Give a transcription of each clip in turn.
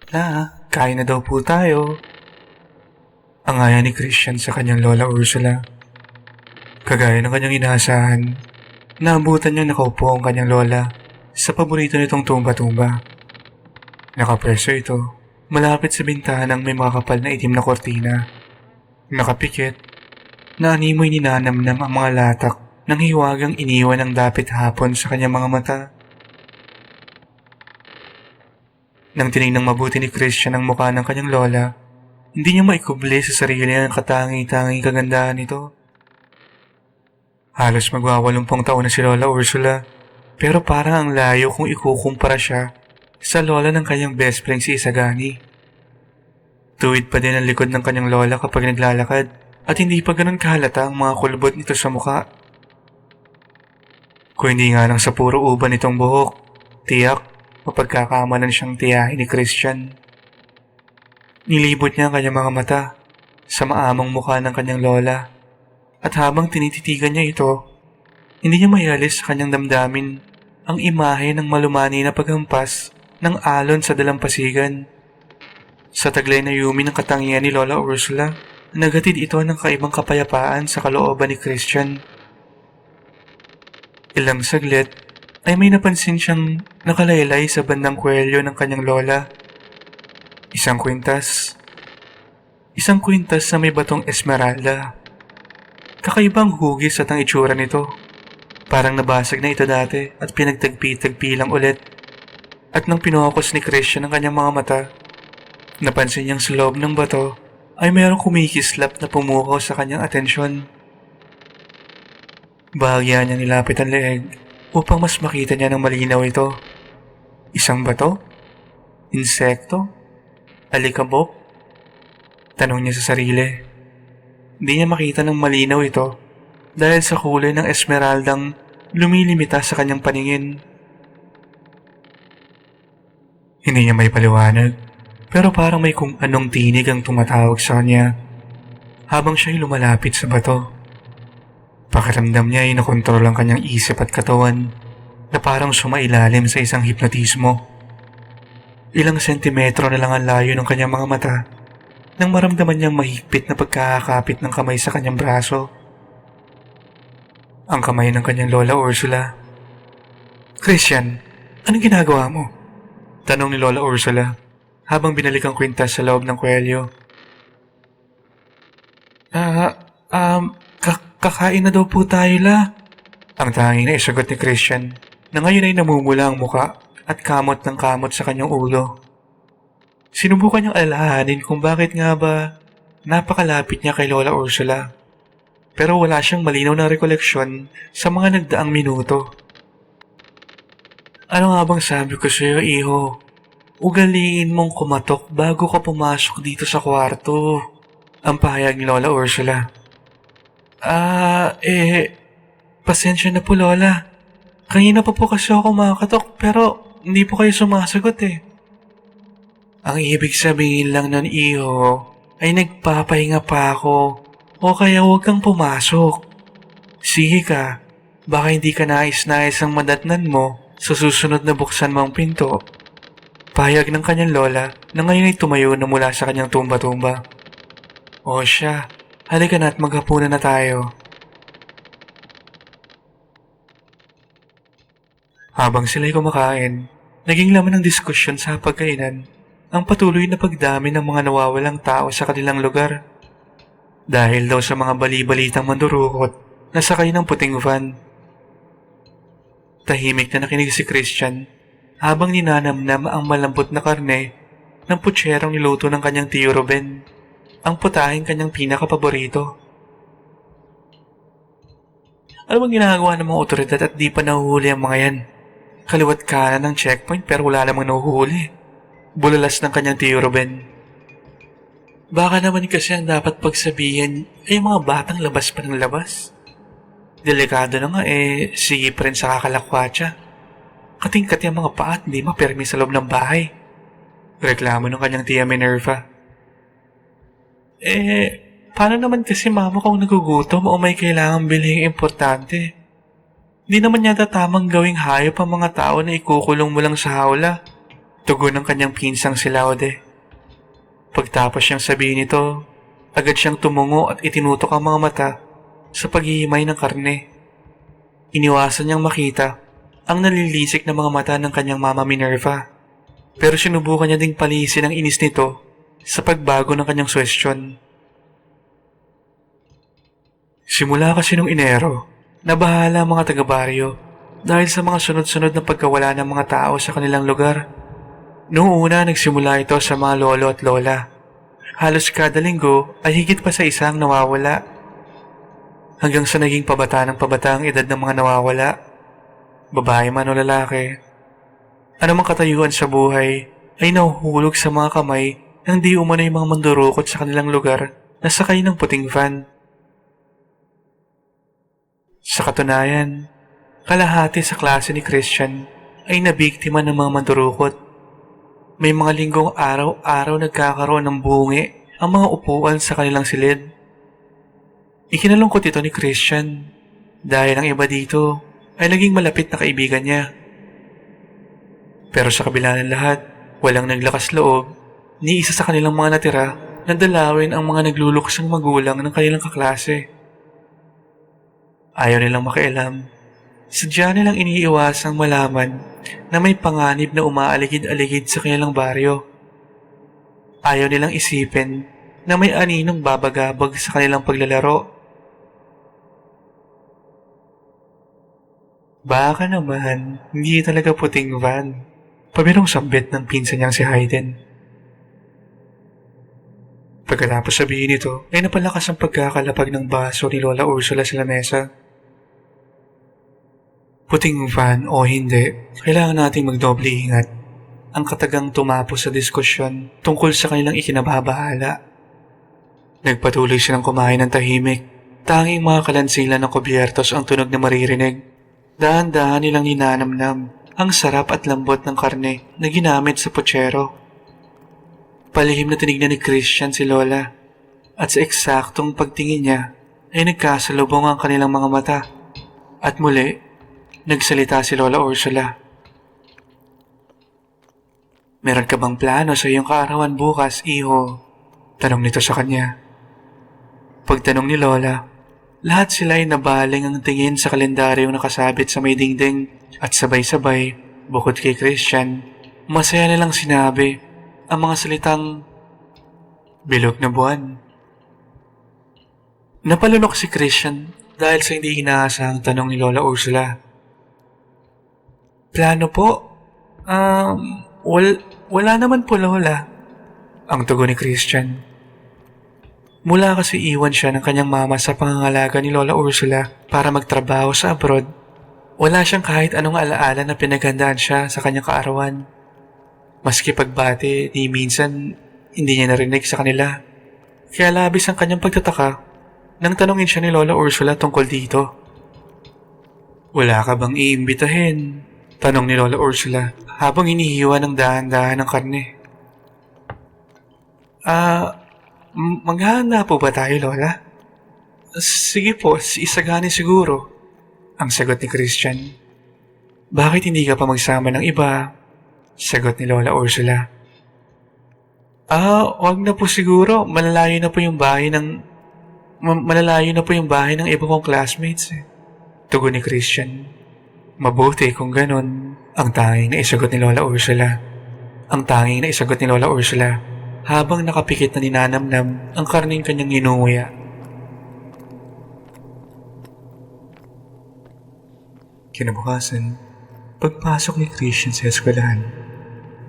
Kain na daw po tayo. Ang aya ni Christian sa kanyang lola Ursula. Kagaya ng kanyang inaasahan, naabutan niyang nakaupo ang kanyang lola sa paborito nitong tumba-tumba. Nakapwesto ito, malapit sa bintahan may mga kapal na itim na kortina. Nakapikit, na animoy ninanamnam ang mga latak ng hiwagang iniwan ng dapit hapon sa kanyang mga mata. Nang tinignan mabuti ni Christian ang mukha ng kanyang lola, hindi niya maikubli sa sarili ang katangi-tanging kagandahan nito. Halos magwawalumpong taon na si Lola Ursula, pero parang ang layo kung ikukumpara siya sa lola ng kanyang best friend si Isagani. Tuwid pa din ang likod ng kanyang lola kapag naglalakad at hindi pa ganun kahalata ang mga kulbot nito sa mukha. Kung hindi nga lang sa puro uban nitong buhok, tiyak mapagkakamalan siyang tiyahin ni Christian. Nilibot niya ang kanyang mga mata sa maamang mukha ng kanyang lola at habang tinititigan niya ito, hindi niya maialis sa kanyang damdamin ang imahe ng malumani na paghampas ng alon sa dalampasigan. Sa taglay na yumi ng katangian ni Lola Ursula, nagatid ito ng kaibang kapayapaan sa kalooban ni Christian. Ilang saglit ay may napansin siyang nakalaylay sa bandang kwelyo ng kanyang lola. Isang kwintas na may batong esmeralda. Kakaibang hugis at ang itsura nito. Parang nabasag na ito dati at pinagtagpi-tagpi lang ulit. At nang pinokos ni Christian ang kanyang mga mata, napansin niyang sa loob ng bato ay mayroong kumikislap na pumukaw sa kanyang atensyon. Bahagya niya nilapit ang leeg upang mas makita niya ng malinaw ito. Isang bato? Insekto? Alikabok? Tanong niya sa sarili. Hindi niya makita ng malinaw ito dahil sa kulay ng esmeraldang lumilimita sa kanyang paningin. Hindi niya may paliwanag, pero parang may kung anong tinig ang tumatawag sa kanya habang siya'y lumalapit sa bato. Pakiramdam niya ay nakontrol ang kanyang isip at katawan na parang sumailalim sa isang hipnotismo. Ilang sentimetro na lang ang layo ng kanyang mga mata nang maramdaman niyang mahigpit na pagkakapit ng kamay sa kanyang braso. Ang kamay ng kanyang lola Ursula. Christian, anong ginagawa mo? Tanong ni Lola Ursula habang binalik ang kwintas sa loob ng kwelyo. Kakain na daw po tayo la. Ang tanging na isagot ni Christian na ngayon ay namumula ang muka at kamot ng kamot sa kanyang ulo. Sinubukan niyang alalahanin kung bakit nga ba napakalapit niya kay Lola Ursula. Pero wala siyang malinaw na rekoleksyon sa mga nagdaang minuto. Ano nga bang sabi ko sa iyo, iho? Ugaliin mong kumatok bago ka pumasok dito sa kwarto. Ang pahayag ni Lola Ursula. Pasensya na po Lola. Kanina pa po kasi ako makatok pero hindi po kayo sumasagot eh. Ang ibig sabihin lang nun, iho, ay nagpapahinga pa ako o kaya huwag kang pumasok. Sige ka, baka hindi ka nais-nais ang madatnan mo sa susunod na buksan mo ang pinto. Pahayag ng kanyang lola na ngayon ay tumayo na mula sa kanyang tumba-tumba. O siya, halika na at maghapunan na tayo. Habang sila'y kumakain, naging laman ng diskusyon sa pagkainan ang patuloy na pagdami ng mga nawawalang tao sa kanilang lugar. Dahil daw sa mga bali-balitang mandurukot na sakay ng puting van. Tahimik na nakinig si Christian habang ninanamnam ang malambot na karne ng putserong niluto ng kanyang tiyo Ruben, ang putahing kanyang pinakapaborito. Ano bang ginagawa ng mga otoridad at di pa nahuhuli ang mga yan? Kaliwat kanan ng checkpoint pero wala namang nahuhuli. Bulalas ng kanyang tiyo Ruben. Baka naman kasi ang dapat pagsabihin ay mga batang labas pa ng labas. Delikado na nga sige pa rin sa kakalakwatsa. Katingkat yung mga paat hindi mapirmi sa loob ng bahay. Reklamo ng kanyang tiya Minerva. Paano naman kasi mama kung nagugutom o may kailangang bilhin importante? Hindi naman yata tamang gawing hayop ang mga tao na ikukulong mo lang sa hawla. Tugon ng kanyang pinsang si Laude. Pagtapos niyang sabihin ito, agad siyang tumungo at itinutok ang mga mata sa paghihimay ng karne. Iniwasan niyang makita ang nalilisik na mga mata ng kanyang mama Minerva. Pero sinubukan niya ding palisin ang inis nito sa pagbago ng kanyang suwestyon. Simula kasi nung Enero, nabahala ang mga taga-baryo dahil sa mga sunod-sunod na pagkawala ng mga tao sa kanilang lugar. Noong una nagsimula ito sa mga lolo at lola. Halos kada linggo ay higit pa sa isang nawawala. Hanggang sa naging pabata ng pabata ang edad ng mga nawawala. Babae man o lalaki. Anumang katayuan sa buhay ay nahuhulog sa mga kamay ng di umano yung mga mandurukot sa kanilang lugar na sakay ng puting van. Sa katunayan, kalahati sa klase ni Christian ay nabiktima ng mga mandurukot. May mga linggong araw-araw nagkakaroon ng bungi ang mga upuan sa kanilang silid. Ikinalungkot ito ni Christian dahil ang iba dito ay naging malapit na kaibigan niya. Pero sa kabila ng lahat, walang naglakas loob ni isa sa kanilang mga natira na dalawin ang mga nagluluksang magulang ng kanilang kaklase. Ayaw nilang makialam. Sadya nilang iniiwasang malaman na may panganib na umaaligid-aligid sa kanilang baryo. Ayaw nilang isipin na may aninong babagabag sa kanilang paglalaro. Baka naman, hindi talaga puting van. Pabirong sambit ng pinsan niyang si Hayden. Pagkatapos sabihin ito, ay napalakas ang pagkakalapag ng baso ni Lola Ursula sa lamesa. Puting van o hindi, kailangan nating magdoble ingat. Ang katagang tumapos sa diskusyon tungkol sa kanilang ikinababahala. Nagpatuloy silang kumain ng tahimik. Tanging mga kalansilan ng kubyertos ang tunog na maririnig. Dahan-dahan nilang ninanamnam ang sarap at lambot ng karne na ginamit sa putsero. Palihim na tinignan ni Christian si Lola at sa eksaktong pagtingin niya ay nagkasalubong ang kanilang mga mata. At muli, nagsalita si Lola Ursula. Meron ka bang plano sa iyong kaarawan bukas, iho? Tanong nito sa kanya. Pagtanong ni Lola, lahat sila ay nabaling ang tingin sa kalendaryong nakasabit sa may dingding at sabay-sabay, bukod kay Christian, masaya nilang sinabi ang mga salitang bilog na buwan. Napalunok si Christian dahil sa hindi inaasahang tanong ni Lola Ursula. Plano po? Wala naman po, Lola. Ang tugon ni Christian. Mula kasi iwan siya ng kanyang mama sa pangangalaga ni Lola Ursula para magtrabaho sa abroad, wala siyang kahit anong alaala na pinaghandaan siya sa kanyang kaarawan. Maski pagbati, di minsan hindi niya narinig sa kanila. Kaya labis ang kanyang pagtataka nang tanungin siya ni Lola Ursula tungkol dito. Wala ka bang iimbitahin? Tanong ni Lola Ursula habang inihiwa ng dahan-dahan ng karne. Maghahanda po ba tayo, Lola? Sige po, isagani siguro. Ang sagot ni Christian. Bakit hindi ka pa magsama ng iba? Sagot ni Lola Ursula. Wag na po siguro. Malalayo na po yung bahay ng iba kong classmates eh. Tugon ni Christian. Mabuti kung ganun. Ang tanging na isagot ni Lola Ursula habang nakapikit na ninanamnam ang karneng kanyang inunguya. Kinabukasan, pagpasok ni Christian sa eskwelahan,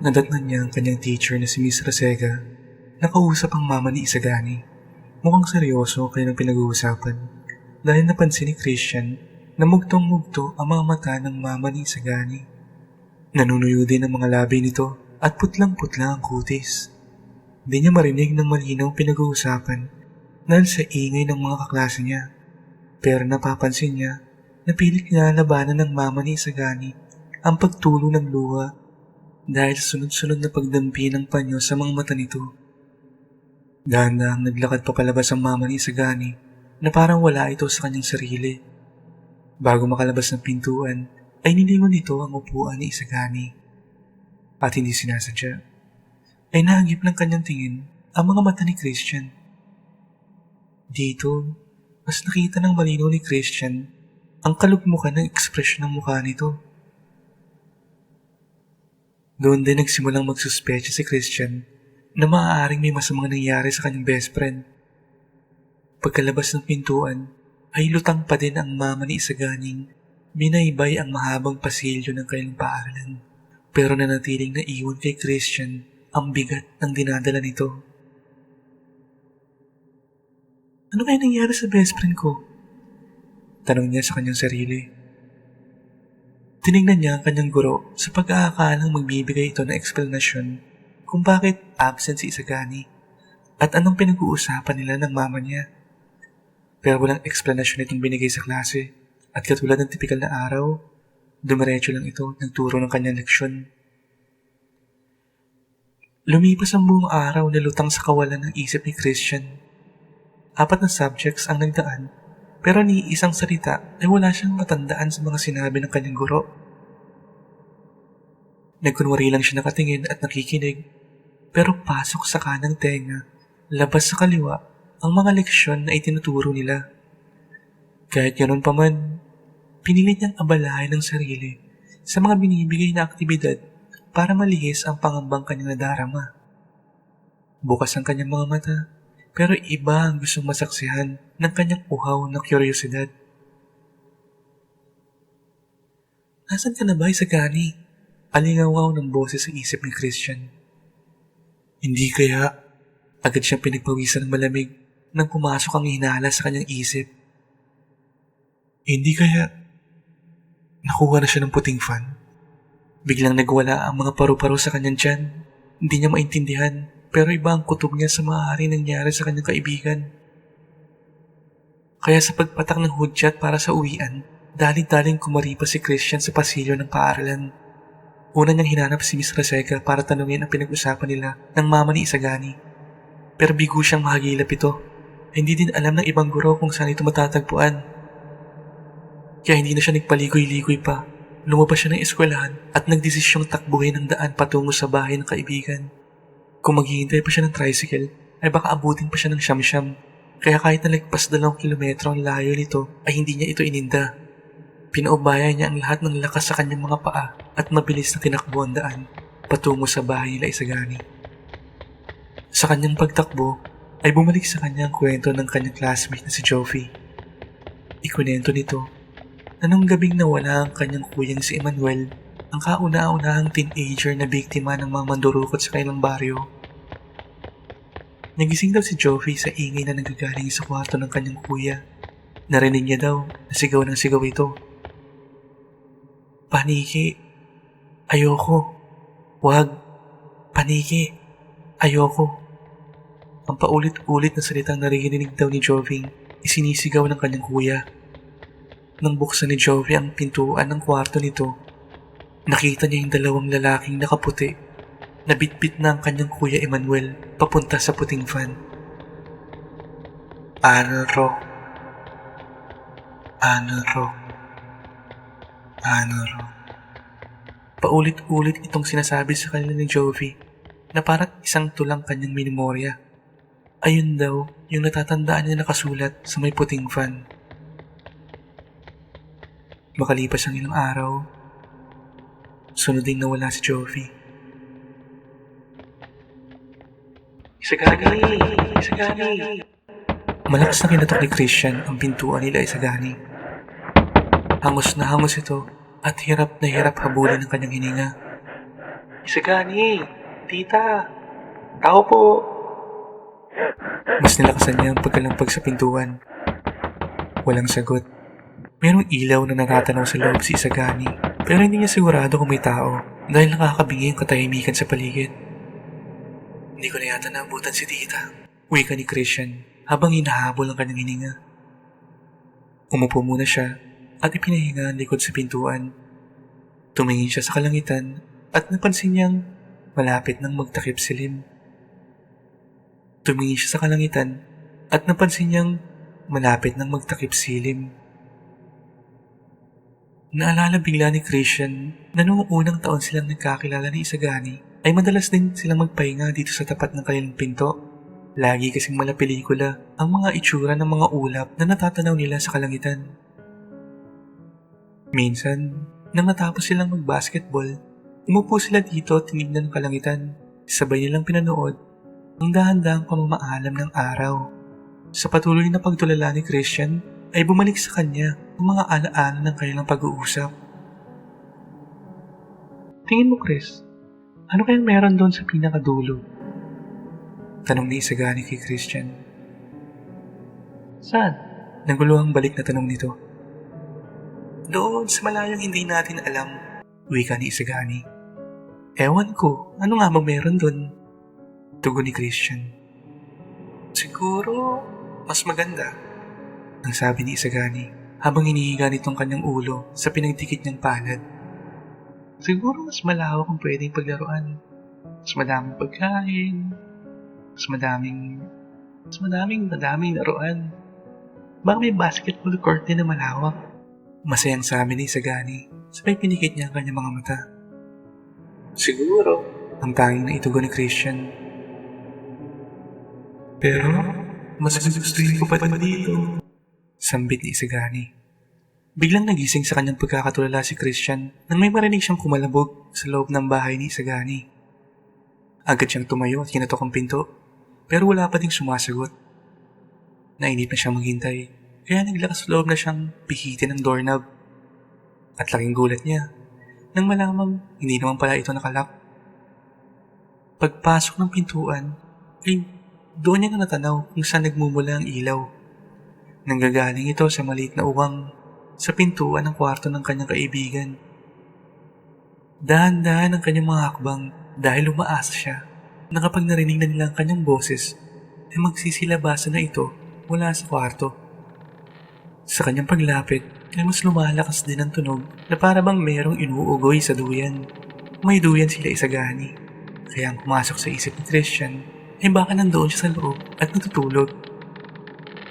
nadatnan niya ang kanyang teacher na si Miss Rasega. Nakausap ang mama ni Isagani. Mukhang seryoso kayo ng pinag-uusapan dahil napansin ni Christian na mugtong-mugto ang mga mata ng mama ni Isagani. Nanunuyo din ang mga labi nito at putlang-putla ang kutis. Di niya marinig ng malinaw pinag-uusapan dahil sa ingay ng mga kaklase niya. Pero napapansin niya na pilit nilalabanan ng mama ni Isagani ang pagtulo ng luha dahil sunod-sunod na pagdampi ng panyo sa mga mata nito. Dahan-dahang naglakad papalabas ang mama ni Isagani na parang wala ito sa kanyang sarili. Bago makalabas ng pintuan, ay nilingon nito ang upuan ni Isagani. at hindi sinasadya, ay nahagip ng kanyang tingin ang mga mata ni Christian. Dito, mas nakita ng malinaw ni Christian ang kalugmukan ng ekspresyon ng mukha nito. Doon din nagsimulang magsuspecha si Christian na maaaring may masamang nangyari sa kanyang best friend. Pagkalabas ng pintuan, ay lutang pa din ang mama ni Isaganing. Binaybay ang mahabang pasilyo ng kanilang paaralan. Pero nanatiling naiwan kay Christian ang bigat ng dinadala nito. Ano kaya nangyari sa best friend ko? Tanong niya sa kanyang sarili. Tinignan niya ang kanyang guro sa pag-aakalang magbibigay ito ng eksplanasyon kung bakit absent si Isagani at anong pinag-uusapan nila ng mama niya. Pero walang eksplanasyon itong binigay sa klase at katulad ng tipikal na araw, dumiretso lang ito nagturo ng kanyang leksyon. Lumipas ang buong araw na lutang sa kawalan ng isip ni Christian. 4 na subjects ang nagdaan pero ni isang salita ay wala siyang matandaan sa mga sinabi ng kanyang guro. Nagkunwari lang siya nakatingin at nakikinig pero pasok sa kanang tenga, labas sa kaliwa ang mga leksyon na itinuturo nila. Kahit ganoon pa man, pinilit niyang abalahin ang sarili sa mga binibigay na aktibidad para malihis ang pangambang kanyang nadarama. Bukas ang kanyang mga mata, pero iba ang gustong masaksihan ng kanyang uhaw na kuryosidad. Nasaan ka na ba, Isagani? Alingawaw ng boses sa isip ni Christian. Hindi kaya, agad siyang pinagpawisan ng malamig nang pumasok ang hinala sa kanyang isip. Hindi kaya, nakuha na siya ng puting fan. Biglang nagwala ang mga paru-paro sa kanyang tiyan. Hindi niya maintindihan, pero iba ang kutob niya sa maaaring nangyari sa kanyang kaibigan. Kaya sa pagpatak ng hudyat para sa uwian, daling-daling kumaripa si Christian sa pasilyo ng paaralan. Una niyang hinanap si Miss Reseca para tanungin ang pinag-usapan nila ng mama ni Isagani. Pero bigo siyang mahagilap ito. Hindi din alam ng ibang guro kung saan ito matatagpuan. Kaya hindi na siya nagpaligoy-ligoy pa. Lumabas siya ng eskwelahan at nagdesisyong takbuhin ang daan patungo sa bahay ng kaibigan. Kung maghihintay pa siya ng tricycle, ay baka abutin pa siya ng siyam-siyam. Kaya kahit nalagpas 2 kilometro ang layo nito, ay hindi niya ito ininda. Pinaubayan niya ang lahat ng lakas sa kanyang mga paa at mabilis na tinakbo ang daan patungo sa bahay nila Isagani. Sa kanyang pagtakbo, ay bumalik sa kanya ang kwento ng kanyang classmate na si Joffy. Ikunento nito na nung gabing nawala ang kanyang kuyang si Emmanuel, ang kauna-unahang teenager na biktima ng mga mandurukot sa kanilang baryo. Nagising daw si Joffy sa ingay na nagagaling sa kwarto ng kanyang kuya. Narinig niya daw na sigaw ng sigaw ito. Paniki, ayoko. Wag, paniki, ayoko. Ang paulit-ulit na salitang narinig daw ni Joffy isinisigaw ng kanyang kuya. Nang buksan ni Joffy ang pintuan ng kwarto nito, nakita niya yung 2 lalaking nakaputi na bitbit na ang kanyang kuya Emmanuel papunta sa puting van. Anro. Paulit-ulit itong sinasabi sa kanila ni Joffy na parang isang tulang kanyang minimorya. Ayun daw yung natatandaan niya nakasulat sa may puting van. Makalipas ang ilang araw, sunod ding nawala si Joffy. Isagani! Malakas na kinatok ni Christian ang pintuan nila Isagani. Hangos na hangos ito at hirap na hirap habulin ang kanyang hininga. Isagani! Tita! Tao po! Mas nilakasan niya ang pagkalampag sa pintuan. Walang sagot. Merong ilaw na natatanaw sa loob si Isagani pero hindi niya sigurado kung may tao dahil nakakabingi ang katahimikan sa paligid. Hindi ko na yata naabutan si tita, wika ni Christian habang hinahabol ang kanyang hininga. Umupo muna siya at ipinahinga ang likod sa pintuan. Tumingin siya sa kalangitan at napansin niyang malapit nang magtakip silim. Tumingin siya sa kalangitan at napansin niyang malapit nang magtakip silim. Naalala bigla ni Christian na noong unang taon silang nagkakilala ni Isagani ay madalas din silang magpahinga dito sa tapat ng kanilang pinto. Lagi kasing mala pelikula ang mga itsura ng mga ulap na natatanaw nila sa kalangitan. Minsan, nang natapos silang mag-basketball, umupo sila dito at tinignan ng kalangitan. Sabay nilang pinanood ang dahan-dahang pamamaalam ng araw. Sa patuloy na pagtulala ni Christian ay bumalik sa kanya ang mga alaala ng kanilang pag-uusap. Tingin mo, Chris, ano kayang meron doon sa pinakadulo? Tanong ni Isagani kay Christian. Saan? Naguluhang balik na tanong nito. Doon sa malayong hindi natin alam, wika ni Isagani. Ewan ko, ano nga ba meron doon? Tugon ni Christian. Siguro, mas maganda, ang sabi ni Isagani habang hinihiga nitong kanyang ulo sa pinagdikit niyang palad. Siguro mas malawak ang pwedeng paglaruan. Mas madaming pagkain, mas madaming laruan. Baka may basketball court din na malawak. Masayang sabi ni Isagani sabay pinikit niya ang kanyang mga mata. Siguro, ang tanging na itugon ni Christian. Pero, mas gustuhin ko pa dito. Sambit ni Isagani. Biglang nagising sa kanyang pagkakatulala si Christian nang may marinig siyang kumalabog sa loob ng bahay ni Isagani. Agad siyang tumayo at kinatok ang pinto, pero wala pa ding sumasagot. Nainip na siyang maghintay, kaya naglakas loob na siyang pihitin ang doorknob. At laking gulat niya nang malamang hindi naman pala ito nakalak. Pagpasok ng pintuan ay doon niya na natanaw kung saan nagmumula ang ilaw. Nanggagaling ito sa maliit na uwang sa pintuan ng kwarto ng kanyang kaibigan. Dahan-dahan ang kanyang mga hakbang dahil umaasa siya na kapag narinig na nila ang kanyang boses ay magsisilabasan na ito mula sa kwarto. Sa kanyang paglapit ay mas lumalakas din ang tunog na para bang merong inuugoy sa duyan. May duyan sila Isagani, kaya ang pumasok sa isip ni Christian ay baka nandoon siya sa loob at natutulog.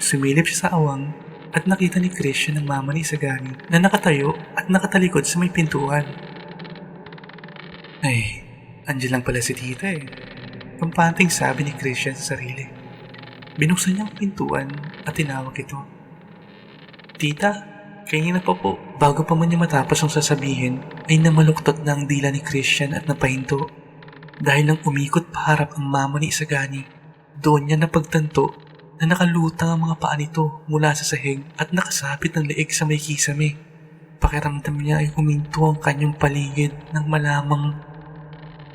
Sumilip siya sa awang at nakita ni Christian ang mama ni Isagani na nakatayo at nakatalikod sa may pintuan. Ay, andyan lang pala si tita eh. Pampanting sabi ni Christian sa sarili. Binuksan niya ang pintuan at tinawag ito. Tita, kanina pa po. Bago pa man niya matapos ang sasabihin ay namaluktot na ang dila ni Christian at napahinto. Dahil nang umikot paharap ang mama ni Isagani, doon niya napagtanto na nakalutang ang mga paa nito mula sa sahig at nakasabit ng leeg sa may kisame. Pakiramdam niya ay huminto ang kanyang paligid nang malamang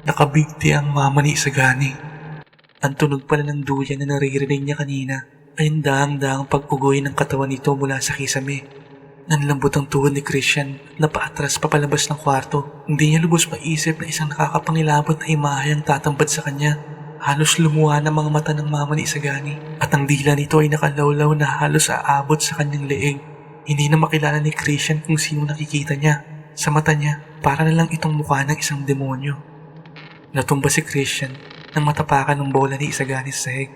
nakabigti ang mama ni Isagani. Ang tunog pala ng duyan na naririnig niya kanina ay ang daang-daang pag-ugoy ng katawan nito mula sa kisame. Nanlambot ang tuhod ni Christian na paatras papalabas ng kwarto. Hindi niya lubos maisip na isang nakakapangilabot na imahe ang tatambad sa kanya. Halos lumuha ng mga mata ng mama ni Isagani at ang dila nito ay nakalawlaw na halos aabot sa kanyang leeg. Hindi na makilala ni Christian kung sino nakikita niya. Sa mata niya, para na lang itong mukha ng isang demonyo. Natumba si Christian nang matapakan ng bola ni Isagani sa sahig.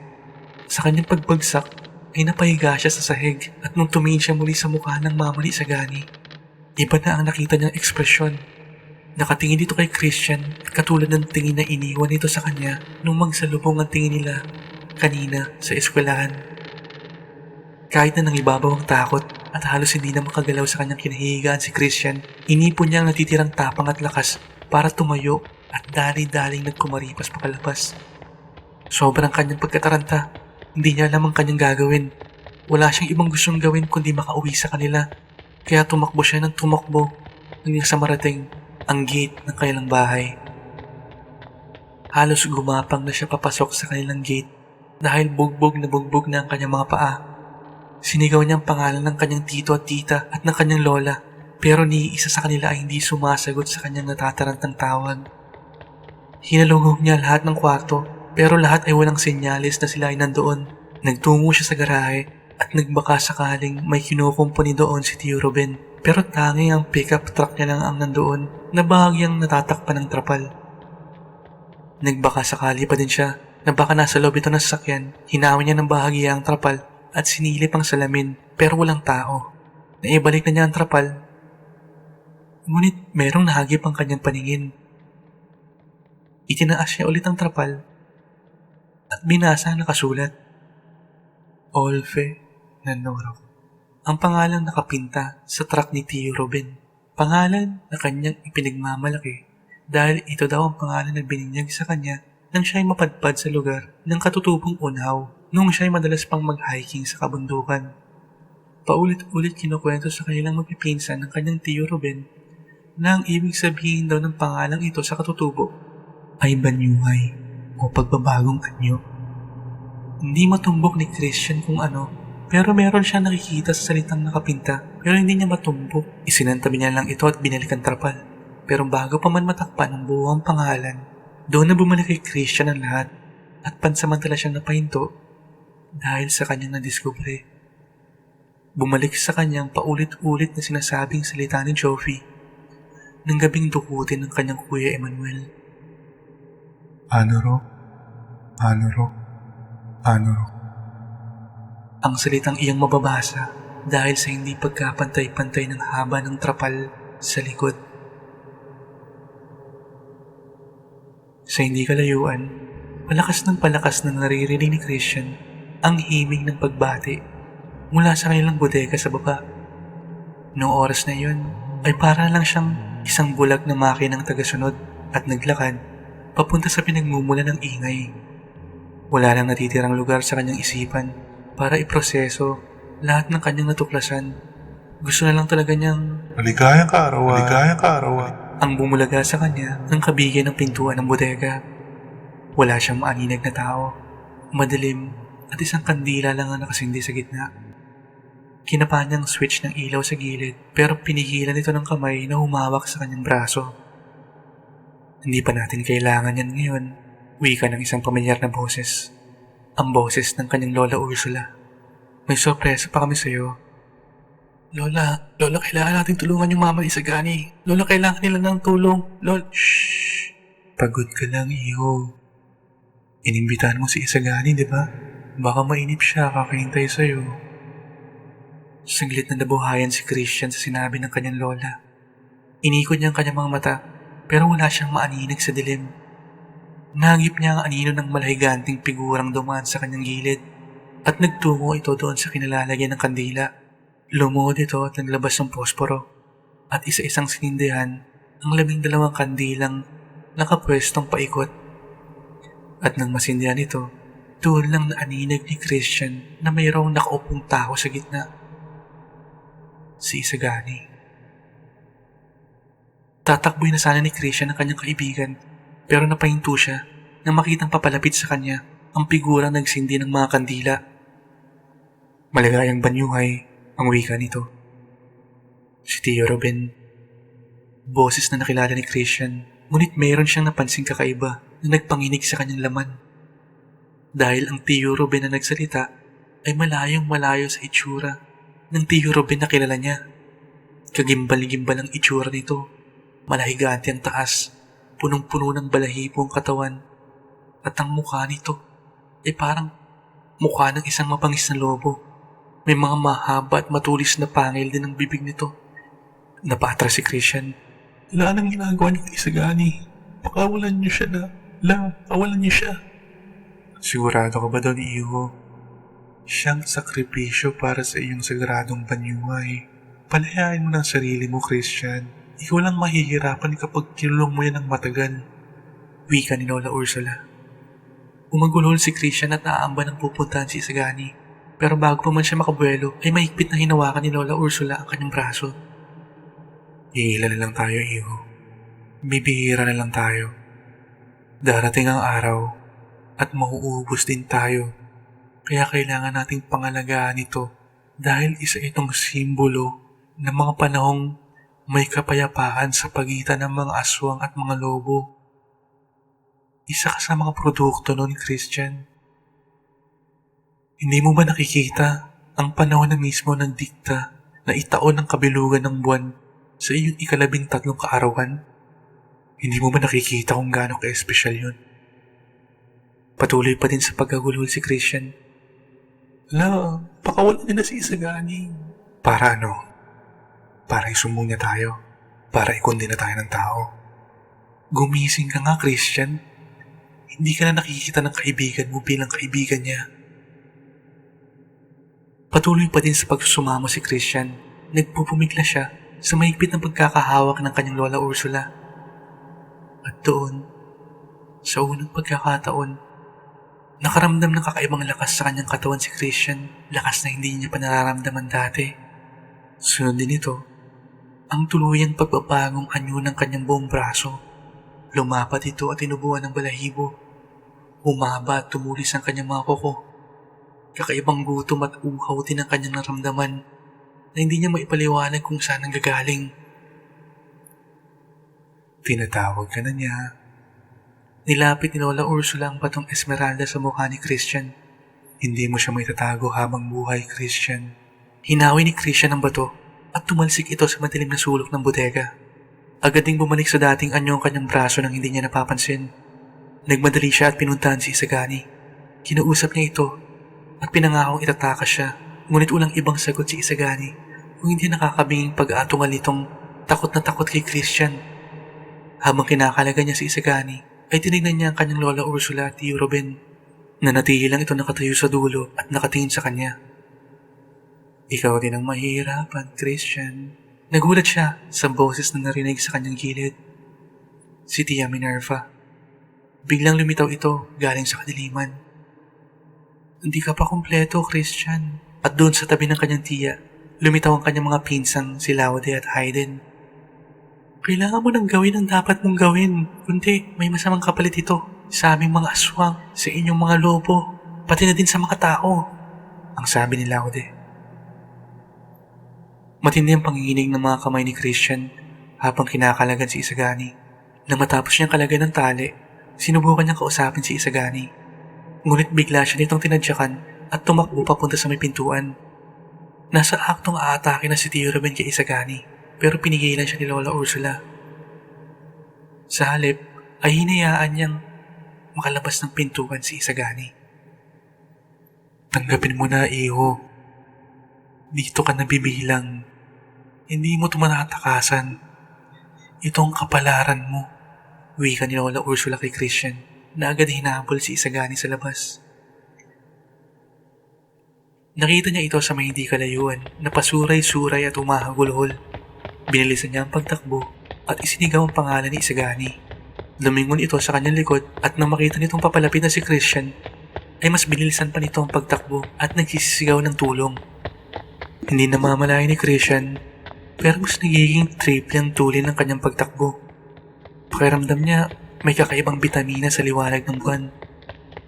Sa kanyang pagbagsak ay napahiga siya sa sahig at nung tumingin siya muli sa mukha ng mama ni Isagani, iba na ang nakita niyang ekspresyon. Nakatingin dito kay Christian katulad ng tingin na iniwan nito sa kanya nung magsalubong ang tingin nila kanina sa eskwelahan. Kahit na nangibabaw ang takot at halos hindi na makagalaw sa kanyang kinahihigaan si Christian, inipon niya ang natitirang tapang at lakas para tumayo at dali-daling nagkumaripas papalabas. Sobrang kanyang pagkataranta, hindi niya alam ang kanyang gagawin. Wala siyang ibang gustong gawin kundi makauwi sa kanila, kaya tumakbo siya ng tumakbo hanggang sa marating ang gate ng kanilang bahay. Halos gumapang na siya papasok sa kanilang gate dahil bugbog na ang kanyang mga paa. Sinigaw niya ang pangalan ng kanyang tito at tita at ng kanyang lola, pero ni isa sa kanila ay hindi sumasagot sa kanyang natatarantang tawag. Hinalungog niya lahat ng kwarto, pero lahat ay walang senyales na sila ay nandoon. Nagtungo siya sa garahe at nagbaka sakaling may kinukumpuni doon si Tio Ruben, pero tanging ang pickup truck niya lang ang nandoon na bahagyang natatakpan ng trapal. Nagbaka sakali pa din siya na baka nasa loob ito ng sasakyan. Hinawin niya ng bahagya ang trapal at sinilip ang salamin, pero walang tao. Naibalik na niya ang trapal Ngunit merong nahagip ang kanyang paningin. Itinaas niya ulit ang trapal at binasa ang nakasulat, Olfe Nanorok. Ang pangalang nakapinta sa truck ni Tio Ruben. Pangalan na kanyang ipinagmamalaki dahil ito daw ang pangalan na bininyag sa kanya nang siya'y mapadpad sa lugar ng katutubong unhaw nung siya'y madalas pang mag-hiking sa kabundukan. Paulit-ulit kinukwento sa kanilang magpipinsan ng kanyang Tio Ruben na ang ibig sabihin daw ng pangalang ito sa katutubo ay banyuhay o pagbabagong anyo. Hindi matumbok ni Christian kung ano, pero meron siya nakikita sa salitang nakapinta pero hindi niya matumbok. Isinantabi niya lang ito at binalik ang trapal. Pero bago pa man matakpan ang buong pangalan, doon na bumalik kay Christian ang lahat at pansamantala siyang napahinto dahil sa kanyang nadiskubre. Bumalik sa kanyang paulit-ulit na sinasabing salita ni Joffy nang gabing dukutin ng kanyang kuya Emmanuel. Anoro, Anoro, Anoro. Ang salitang iyang mababasa dahil sa hindi pagkapantay-pantay ng haba ng trapal sa likod. Sa hindi kalayuan, palakas ng naririnig ni Christian ang himig ng pagbati mula sa kanilang bodega sa baba. Noong oras na iyon ay para lang siyang isang bulag na makinang tagasunod at naglakad papunta sa pinagmumula ng ingay. Wala lang natitirang lugar sa kanyang isipan para iproseso lahat ng kanyang natuklasan. Gusto na lang talaga niyang Maligayang kaarawan. ang bumulaga sa kanya ng kabigay ng pintuan ng bodega. Wala siyang maaninag na tao, madilim at isang kandila lang ang nakasindi sa gitna. Kinapa niyang switch ng ilaw sa gilid pero pinigilan ito ng kamay na humawak sa kanyang braso. Hindi pa natin kailangan yan ngayon, wika ng isang pamilyar na boses. Ang boses ng kanyang Lola Ursula. May sorpresa pa kami sa'yo. Lola, kailangan natin tulungan yung mama ni Isagani. Lola, kailangan nila ng tulong. Lola, shhh. Pagod ka lang, iho. Inimbitahan mo si Isagani, di ba? Baka mainip siya, kakahintay sa'yo. Saglit na nabuhayan si Christian sa sinabi ng kanyang lola. Inikot niya ang kanyang mga mata, pero wala siyang maaninag sa dilim. Nahagip niya ang anino ng malahiganting figurang dumaan sa kanyang gilid at nagtungo ito doon sa kinalalagyan ng kandila. Lumuhod ito at naglabas ng posporo at isa-isang sinindihan ang 12 kandilang nakapwestong paikot. At nang masindihan ito, doon lang naaninag ni Christian na mayroong nakaupong tao sa gitna. Si Isagani. Tatakboy na sana ni Christian ang kanyang kaibigan pero napahinto siya nang makitang papalapit sa kanya ang figurang nagsindi ng mga kandila. Maligayang banyuhay ang wika nito. Si Tio Ruben. Boses na nakilala ni Christian, ngunit mayroon siyang napansing kakaiba na nagpanginig sa kanyang laman. Dahil ang Tio Ruben na nagsalita ay malayong malayo sa itsura ng Tio Ruben na kilala niya. Kagimbal-gimbal ang itsura nito. Malahigante ang taas, punong-puno ng balahibo ang katawan, at ang mukha nito ay parang mukha ng isang mapangis na lobo. May mga mahaba at matulis na pangil din ang bibig nito. Napatras si Christian. Wala nang ginagawa ni Isagani. Pakawalan niyo siya pakawalan niyo siya. Sigurado ka ba doon, iho? Siyang sakripisyo para sa iyong sagradong banyuhay. Palayain mo ng sarili mo, Christian. Ikaw lang mahihirapan kapag kinulong mo yan ng matagal. Wika ni Lola Ursula. Umagulhol si Christian at naamba ng pupuntahan si Isagani. Pero bago pa man siya makabuelo ay mahigpit na hinawakan ni Lola Ursula ang kanyang braso. Hihila na lang tayo, iho. Bibihira na lang tayo. Darating ang araw at mauubos din tayo. Kaya kailangan nating pangalagaan ito dahil isa itong simbolo ng mga panahong may kapayapaan sa pagitan ng mga aswang at mga lobo. Isa ka sa mga produkto nun, Christian. Hindi mo ba nakikita ang panahon na mismo nagdikta na itaon ang kabilugan ng buwan sa iyong 13 kaarawan? Hindi mo ba nakikita kung gaano ka-espesyal yun? Patuloy pa din sa pagkagulhol si Christian. Pakawalan niya na si Isagani. Para ano? Para isumbong niya tayo. para ikundi na tayo ng tao. Gumising ka nga, Christian. Hindi ka na nakikita ng kaibigan mo bilang kaibigan niya. Patuloy pa din sa pagsusumamo si Christian. Nagpupumigla siya sa mahigpit ng pagkakahawak ng kanyang Lola Ursula. At doon, sa unang pagkakataon, nakaramdam ng kakaibang lakas sa kanyang katawan si Christian. Lakas na hindi niya pa nararamdaman dati. Sunod din ito, ang tuluyang pagbabagong anyo ng kanyang buong braso. Lumapat ito at tinubuan ng balahibo. Humaba at tumulis ang kanyang mga kuko. Kakaibang gutom at uhaw din ang kanyang naramdaman na hindi niya maipaliwanag kung saan ang gagaling. Tinatawag ka na niya. Nilapit ni Lola Ursula ang batong Esmeralda sa mukha ni Christian. Hindi mo siya maitatago habang buhay, Christian. Hinawi ni Christian ang bato at tumalsik ito sa madilim na sulok ng bodega. Agad ding bumalik sa dating anyo ang kanyang braso nang hindi niya napapansin. Nagmadali siya at pinuntahan si Isagani. Kinausap niya ito at pinangakong itatakas siya, ngunit walang ibang sagot si Isagani kung hindi nakakabinging pag-aatungal nitong takot na takot kay Christian. Habang kinakalaga niya si Isagani, ay tinignan niya ang kanyang Lola Ursula at Tio Ruben. Nanatili lang ito nakatayo sa dulo at nakatingin sa kanya. Ikaw din ang mahihirapan, Christian. Nagulat siya sa boses na narinig sa kanyang gilid. Si Tia Minerva. Biglang lumitaw ito galing sa kadiliman. Hindi ka pa kumpleto, Christian. At doon sa tabi ng kanyang tiya, lumitaw ang kanyang mga pinsang si Laude at Hayden. Kailangan mo nang gawin ang dapat mong gawin. Kundi may masamang kapalit ito sa aming mga aswang, sa inyong mga lobo, pati na din sa mga tao. Ang sabi ni Laude. Matindi ang panginginig ng mga kamay ni Christian habang kinakalagan si Isagani. Nang matapos niyang kalagay ng tali, sinubukan niyang kausapin si Isagani. Ngunit bigla siya nitong tinadyakan at tumakbo papunta sa may pintuan. Nasa aktong aatake na si Tio Ruben kay Isagani pero pinigilan siya ni Lola Ursula. Sa halip ay hinayaan niyang makalabas ng pintuan si Isagani. Tanggapin mo na, iho. Dito ka nabibilang. Hindi mo tumanatakasan. Itong kapalaran mo. Wika ni Lola Ursula kay Christian na agad hinabol si Isagani sa labas. Nakita niya ito sa may hindi kalayuan na pasuray-suray at umahagulhol. Binilisan niya ang pagtakbo at isinigaw ang pangalan ni Isagani. Lumingon ito sa kanyang likod at nang makita nitong papalapit na si Christian ay mas binilisan pa nito ang pagtakbo at nagsisigaw ng tulong. Hindi namamalayan ni Christian pero mas nagiging triple ang tulin ng kanyang pagtakbo. Pakiramdam niya may kakaibang bitamina sa liwanag ng buwan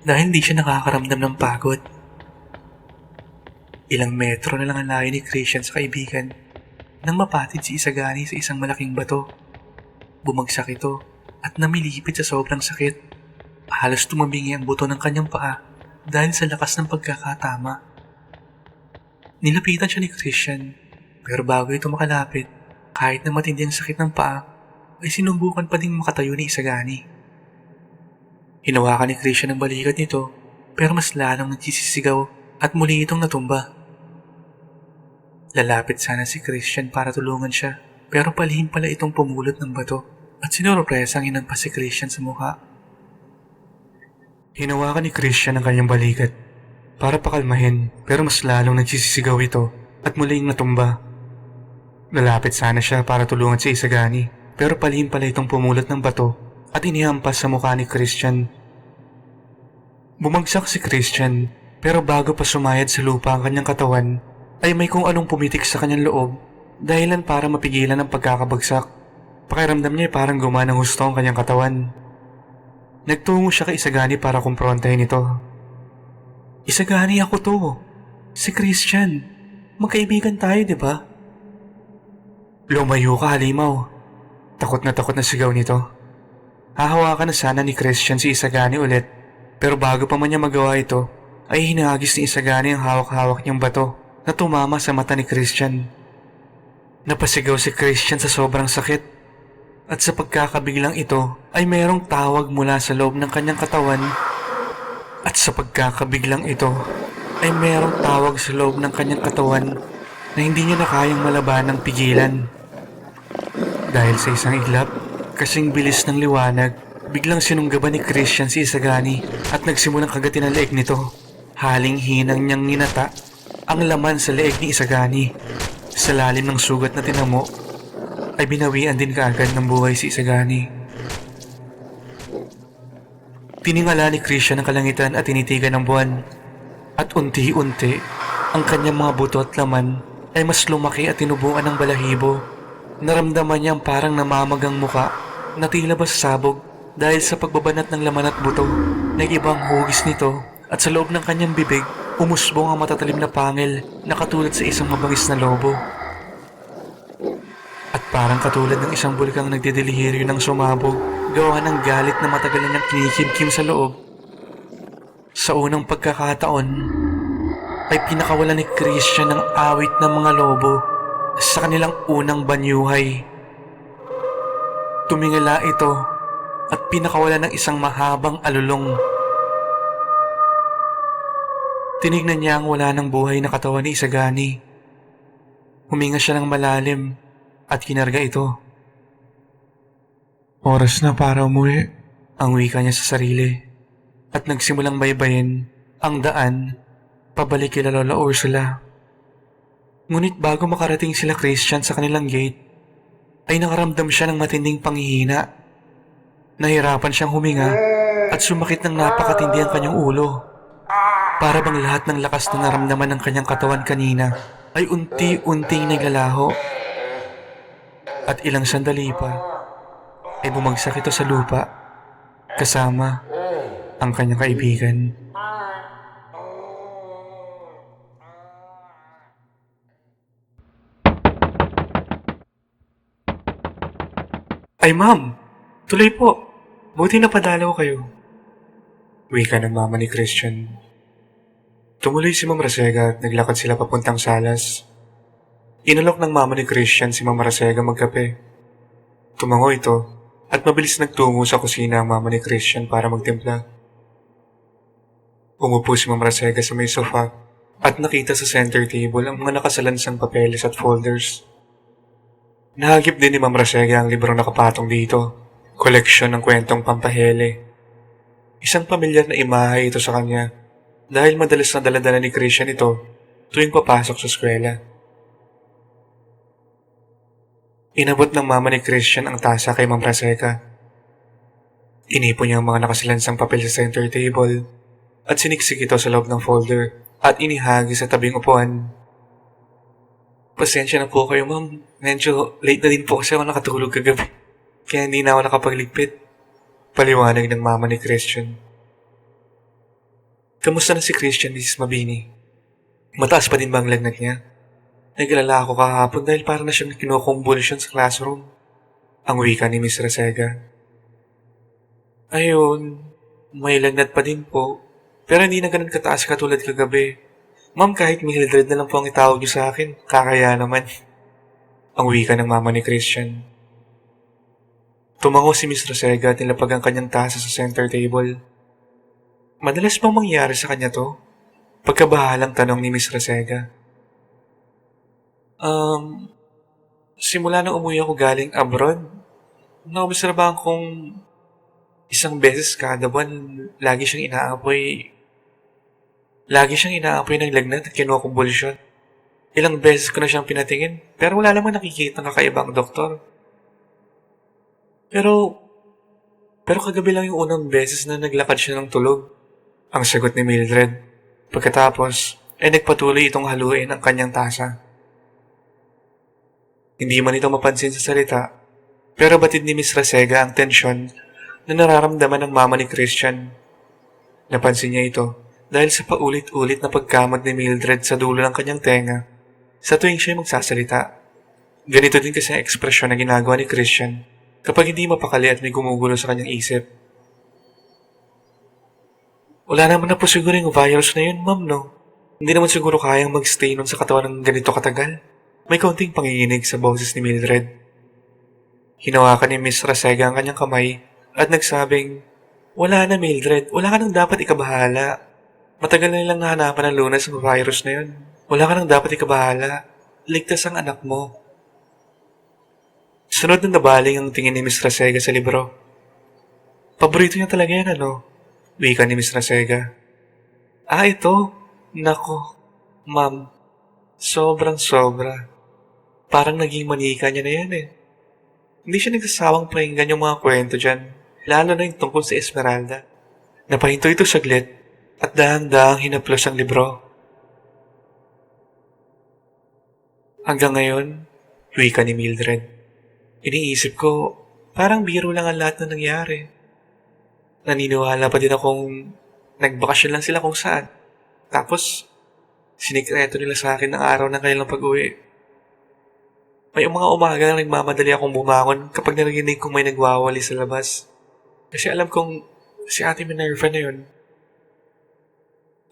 dahil hindi siya nakakaramdam ng pagod. Ilang metro na lang ang layo ni Christian sa kaibigan nang mapatid si Isagani sa isang malaking bato. Bumagsak ito at namilipit sa sobrang sakit. Halos tumabingi ang buto ng kanyang paa dahil sa lakas ng pagkakatama. Nilapitan siya ni Christian pero bago ito makalapit, kahit na matindi ang sakit ng paa, ay sinubukan pa ding makatayo ni Isagani. Hinawakan ni Christian ang balikat nito pero mas lalong nagsisisigaw at muli itong natumba. Lalapit sana si Christian para tulungan siya pero palihim pala itong pumulot ng bato at sinurpresang inampas si Christian sa mukha. Hinawakan ni Christian ang kanyang balikat para pakalmahin pero mas lalong nagsisisigaw ito at muling natumba. Lalapit sana siya para tulungan si Isagani pero palihim pala itong pumulot ng bato at inihampas sa mukha ni Christian. Bumagsak si Christian pero bago pa sumayad sa lupa ang kanyang katawan ay may kung anong pumitik sa kanyang loob dahilan para mapigilan ang pagkakabagsak. Pakiramdam niya ay parang gumanang husto ang kanyang katawan. Nagtungo siya kay Isagani para kumprontahin ito. Isagani, ako to. Si Christian. Magkaibigan tayo, di ba? Lumayo ka, halimaw. Takot na sigaw nito. Hahawakan na sana ni Christian si Isagani ulit pero bago pa man niya magawa ito ay hinagis ni Isagani ang hawak-hawak niyang bato na tumama sa mata ni Christian. Napasigaw si Christian sa sobrang sakit at sa pagkakabiglang ito ay mayroong tawag mula sa loob ng kanyang katawan na hindi niya na kayang malaban ng pigilan. Dahil sa isang iglap, kasing bilis ng liwanag, biglang sinunggaban ni Christian si Isagani at nagsimulang kagatin ang leeg nito. Haling-hinang niyang ninata ang laman sa leeg ni Isagani. Sa lalim ng sugat na tinamo, ay binawian din kaagad ng buhay si Isagani. Tiningala ni Christian ang kalangitan at tinitigan ng buwan. At unti-unti, ang kanyang mga buto at laman ay mas lumaki at tinubuan ng balahibo. Naramdaman niyang parang namamagang muka na tila ba sasabog dahil sa pagbabanat ng laman at buto. Nag-ibang hugis nito at sa loob ng kanyang bibig, umusbong ang matatalim na pangil na katulad sa isang mabangis na lobo. At parang katulad ng isang bulkang nagdidelihirio ng sumabog, gawa ng galit na matagal na kinikimkim sa loob. Sa unang pagkakataon, ay pinakawalan ni Christian ng awit ng mga lobo sa kanilang unang banyuhay. Tumingala ito at pinakawalan ng isang mahabang alulong. Tinignan niya ang wala ng buhay na katawan ni Isagani. Huminga siya ng malalim at kinarga ito. Oras na para umuwi, ang wika niya sa sarili. At nagsimulang baybayin ang daan pabalik kila Lola Ursula. Ngunit bago makarating sila Christian sa kanilang gate, ay nakaramdam siya ng matinding panghihina. Nahirapan siyang huminga at sumakit ng napakatindi ang kanyang ulo. Para bang lahat ng lakas na naramdaman ng kanyang katawan kanina ay unti-unting naglalaho. At ilang sandali pa ay bumagsak ito sa lupa kasama ang kanyang kaibigan. Ay ma'am, tuloy po. Buti napadalaw kayo. Wika ng mama ni Christian. Tumuloy si Ma'am Rasega at naglakad sila papuntang salas. Inalok ng mama ni Christian si Ma'am Rasega magkape. Tumango ito at mabilis nagtungo sa kusina ang mama ni Christian para magtimpla. Umupo si Ma'am Rasega sa may sofa at nakita sa center table ang mga nakasalansang papeles at folders. Nahagip din ni Ma'am Rasega ang librong nakapatong dito, koleksyon ng kwentong pampahele. Isang pamilyar na imahe ito sa kanya dahil madalas na daladala ni Christian ito tuwing papasok sa eskwela. Inabot ng mama ni Christian ang tasa kay Ma'am Rasega. Inipon niya ang mga nakasalansang papel sa center table at siniksik ito sa loob ng folder at inihagi sa tabing upuan. Pasensya na po kayo ma'am, medyo late na din po kasi ako nakatulog kagabi, kaya hindi na ako nakapagligpit. Paliwanag ng mama ni Christian. Kamusta na si Christian, Mrs. Mabini? Mataas pa din ba ang lagnat niya? Nag-alala ako kahapon dahil parang na siyang kinukonvulsion sa classroom. Ang wika ni Miss Rasega. Ayun, may lagnat pa din po, pero hindi na ganun kataas katulad kagabi. Ma'am, kahit Mildred na lang po ang itawag niyo sa akin, kakaya naman. Ang wika ng mama ni Christian. Tumango si Miss Rasega at nilapag ang kanyang tasa sa center table. Madalas bang mangyari sa kanya to? Pagkabahalang tanong ni Miss Rasega. Simula nang umuwi ako galing abroad, naobserbahan kong isang beses kada buwan lagi siyang inaapoy ng lagnat at kinukumbulsyon. Ilang beses ko na siyang pinatingin pero wala namang nakikita ng kakaiba ang doktor. Pero kagabi lang yung unang beses na naglakad siya ng tulog. Ang sagot ni Mildred. Pagkatapos ay nagpatuloy itong haluin ang kanyang tasa. Hindi man ito mapansin sa salita, pero batid ni Miss Rasega ang tensyon na nararamdaman ng mama ni Christian. Napansin niya ito dahil sa paulit-ulit na pagkamag ni Mildred sa dulo ng kanyang tenga sa tuwing siya magsasalita. Ganito din kasi ang ekspresyon na ginagawa ni Christian kapag hindi mapakali at may gumugulo sa kanyang isip. Wala naman na po siguro yung virus na yun, ma'am, no? Hindi naman siguro kayang magstay nun sa katawan ng ganito katagal. May kaunting panginginig sa boses ni Mildred. Hinawakan ni Miss Rasega ang kanyang kamay at nagsabing, wala na Mildred, wala ka nang dapat ikabahala. Matagal na nilang nahanapan ng lunas sa virus na yun. Wala ka nang dapat ikabahala. Ligtas ang anak mo. Sunod na nabaling ang tingin ni Miss Rasega sa libro. Paborito niya talaga yan, ano? Wika ni Miss Rasega. Ah, ito. Nako, ma'am. Sobrang sobra. Parang naging manika niya na yan eh. Hindi siya nagsasawang pakinggan yung mga kwento dyan. Lalo na yung tungkol sa Esmeralda. Napahinto ito saglit at dahang-dahang hinaplos ang libro. Hanggang ngayon, wika ni Mildred. Iniisip ko, parang biro lang ang lahat na nangyari. Naniniwala pa din akong nagbakasyon lang sila kung saan. Tapos, sinikreto nila sa akin ng araw ng kanilang pag-uwi. May mga umaga na nagmamadali akong bumangon kapag narinig kong may nagwawali sa labas. Kasi alam kong si Ate Minerva na yun.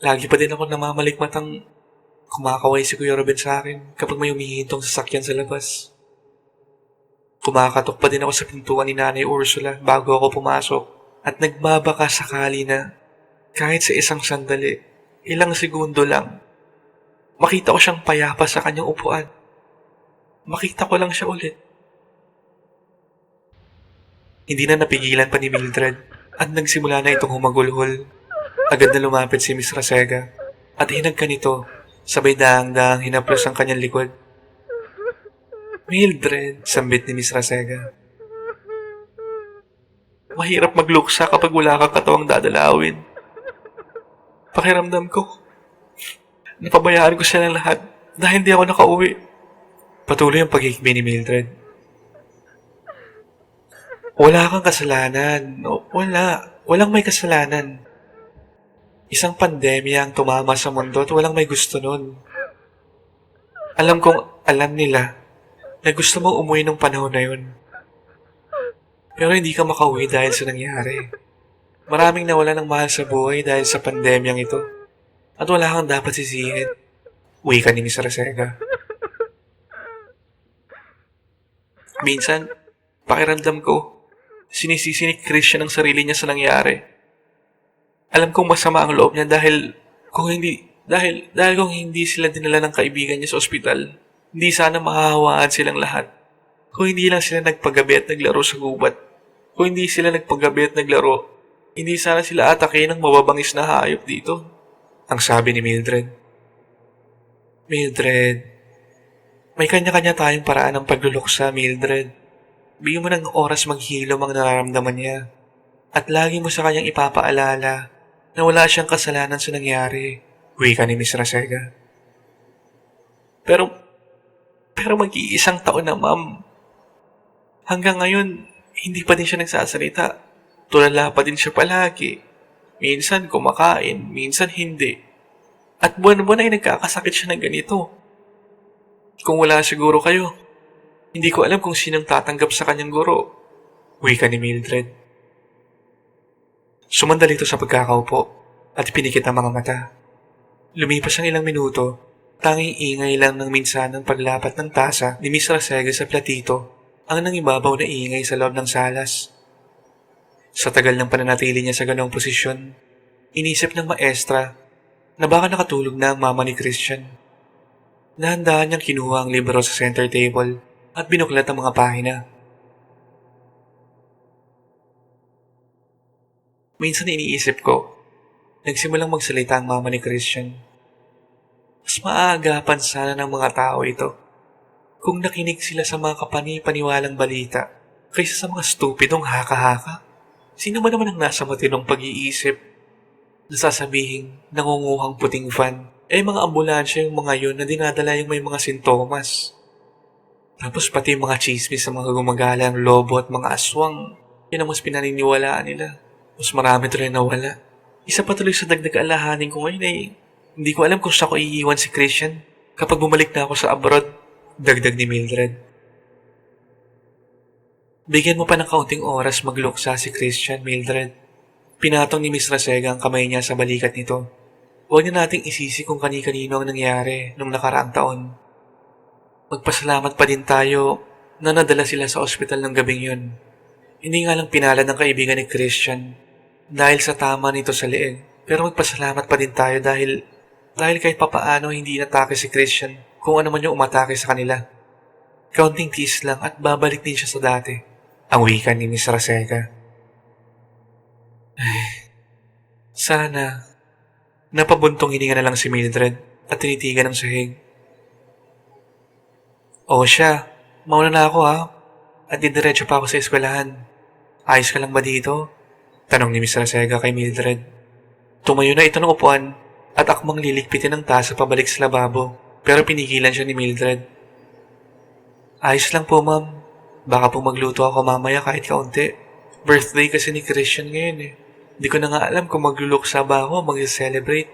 Lagi pa din ako namamalikmatang kumakaway si Kuya Ruben sa akin kapag may humihintong sasakyan sa labas. Kumakatok pa din ako sa pintuan ni Nanay Ursula bago ako pumasok at nagbabaka sakali na kahit sa isang sandali, ilang segundo lang, makita ko siyang payapa sa kanyang upuan. Makita ko lang siya ulit. Hindi na napigilan pa ni Mildred at nagsimula na itong humagulhol. Agad na lumapit si Miss Rasega at hinagka nito, sabay daang-daang hinaplos ang kanyang likod. Mildred, sambit ni Miss Rasega. Mahirap magluksa kapag wala kang katawang dadalawin. Pakiramdam ko, napabayaan ko siya ng lahat dahil hindi ako nakauwi. Patuloy ang pagiging ni Mildred. Wala kang kasalanan. Walang may kasalanan. Isang pandemya ang tumama sa mundo at walang may gusto nun. Alam kong alam nila na gusto mong umuwi nung panahon na yun. Pero hindi ka makauwi dahil sa nangyari. Maraming nawala ng mahal sa buhay dahil sa pandemyang ito. At wala kang dapat sisihin. Wika ni Miss Rasega. Minsan, pakiramdam ko, sinisisi ni Christian ang sarili niya sa nangyari. Alam kong masama ang loob niya dahil kung hindi sila dinala ng kaibigan niya sa ospital, hindi sana mahahawaan silang lahat. Kung hindi lang sila nagpagabi at naglaro sa gubat. Kung hindi sila nagpagabi at naglaro, hindi sana sila atake ng mababangis na hayop dito. Ang sabi ni Mildred. Mildred, may kanya-kanya tayong paraan ng pagluluksa, Mildred. Bigyan mo ng oras maghilom ang nararamdaman niya. At lagi mo sa kanyang ipapaalala na wala siyang kasalanan sa nangyari. Wika ni Miss Rasega. Pero mag-iisang taon na, ma'am. Hanggang ngayon, hindi pa din siya nagsasalita. Tulala pa din siya palagi. Minsan kumakain, minsan hindi. At buwan-buwan ay nagkakasakit siya ng ganito. Kung wala siguro kayo, hindi ko alam kung sinong tatanggap sa kanyang guro. Wika ni Mildred. Sumandali ito sa pagkakaupo at pinikit ang mga mata. Lumipas ang ilang minuto, tanging ingay lang ng minsan ng paglapat ng tasa ni Miss Rasega sa platito ang nangibabaw na ingay sa loob ng salas. Sa tagal ng pananatili niya sa ganong posisyon, inisip ng maestra na baka nakatulog na ang mama ni Christian. Dahan-dahan niyang kinuha ang libro sa center table at binuklat ang mga pahina. Minsan iniisip ko, nagsimulang magsalita ang mama ni Christian. Mas maaagapan sana ng mga tao ito kung nakinig sila sa mga kapani-paniwalang balita kaysa sa mga stupidong haka-haka. Sino ba naman ang nasa matinong pag-iisip na sasabihin nangunguhang puting van? Mga ambulansya yung mga yun na dinadala yung may mga sintomas. Tapos pati yung mga chismis sa mga gumagalang lobo at mga aswang, yun ang mas pinaniniwalaan nila. Mas marami tuloy nawala. Isa pa tuloy sa dagdag alahanin ko ngayon hindi ko alam kung saan ko iiwan si Christian kapag bumalik na ako sa abroad, dagdag ni Mildred. Bigyan mo pa ng kaunting oras magluksa si Christian, Mildred. Pinatong ni Miss Rasega ang kamay niya sa balikat nito. Huwag na nating isisi kung kani-kanino ang nangyari nung nakaraang taon. Magpasalamat pa din tayo na nadala sila sa ospital ng gabing yun. Hindi nga lang pinalad ng kaibigan ni Christian dahil sa tama nito sa leeg. Pero magpasalamat pa din tayo dahil kahit papaano hindi inatake si Christian kung ano man yung umatake sa kanila. Kaunting tiis lang at babalik din siya sa dati. Ang wika ni Miss Rasega. Sana, napabuntong hininga na lang si Mildred at tinitigan ng sahig. O siya, mauna na ako ha. At didiretso pa ako sa eskwelahan. Ayos ka lang ba dito? Tanong ni Miss Rasega kay Mildred. Tumayo na ito ng upuan at akmang liligpitin ng tasa pabalik sa lababo. Pero pinigilan siya ni Mildred. Ayos lang po ma'am. Baka po magluto ako mamaya kahit kaunti. Birthday kasi ni Christian ngayon eh. Di ko na nga alam kung magluluksa ba ako o mag-celebrate.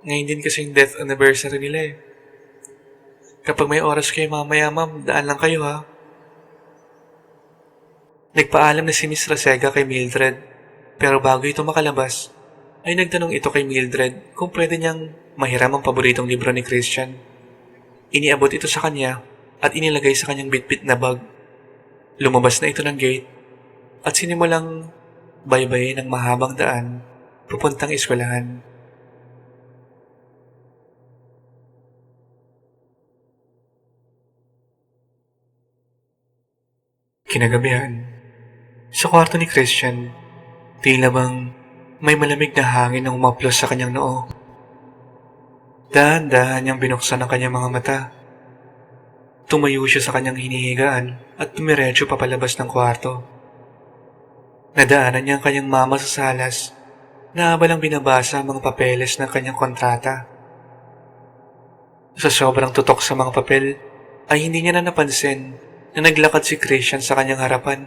Ngayon din kasi yung death anniversary nila eh. Kapag may oras kayo mamaya ma'am, daan lang kayo ha. Nagpaalam na si Miss Rasega kay Mildred. Pero bago ito makalabas, ay nagtanong ito kay Mildred kung pwede niyang mahiram ang paboritong libro ni Christian. Iniabot ito sa kanya at inilagay sa kanyang bitbit na bag. Lumabas na ito ng gate at sinimulang baybayin ng mahabang daan papuntang eskwelahan. Kinagabihan, sa kwarto ni Christian, tila bang may malamig na hangin na umaplos sa kanyang noo. Dahan-dahan niyang binuksan ang kanyang mga mata. Tumayo siya sa kanyang hinihigaan at tumiretso papalabas ng kwarto. Nadaanan niya ang kanyang mama sa salas na abalang binabasa ang mga papeles ng kanyang kontrata. Sa sobrang tutok sa mga papel, ay hindi niya na napansin na naglakad si Christian sa kanyang harapan.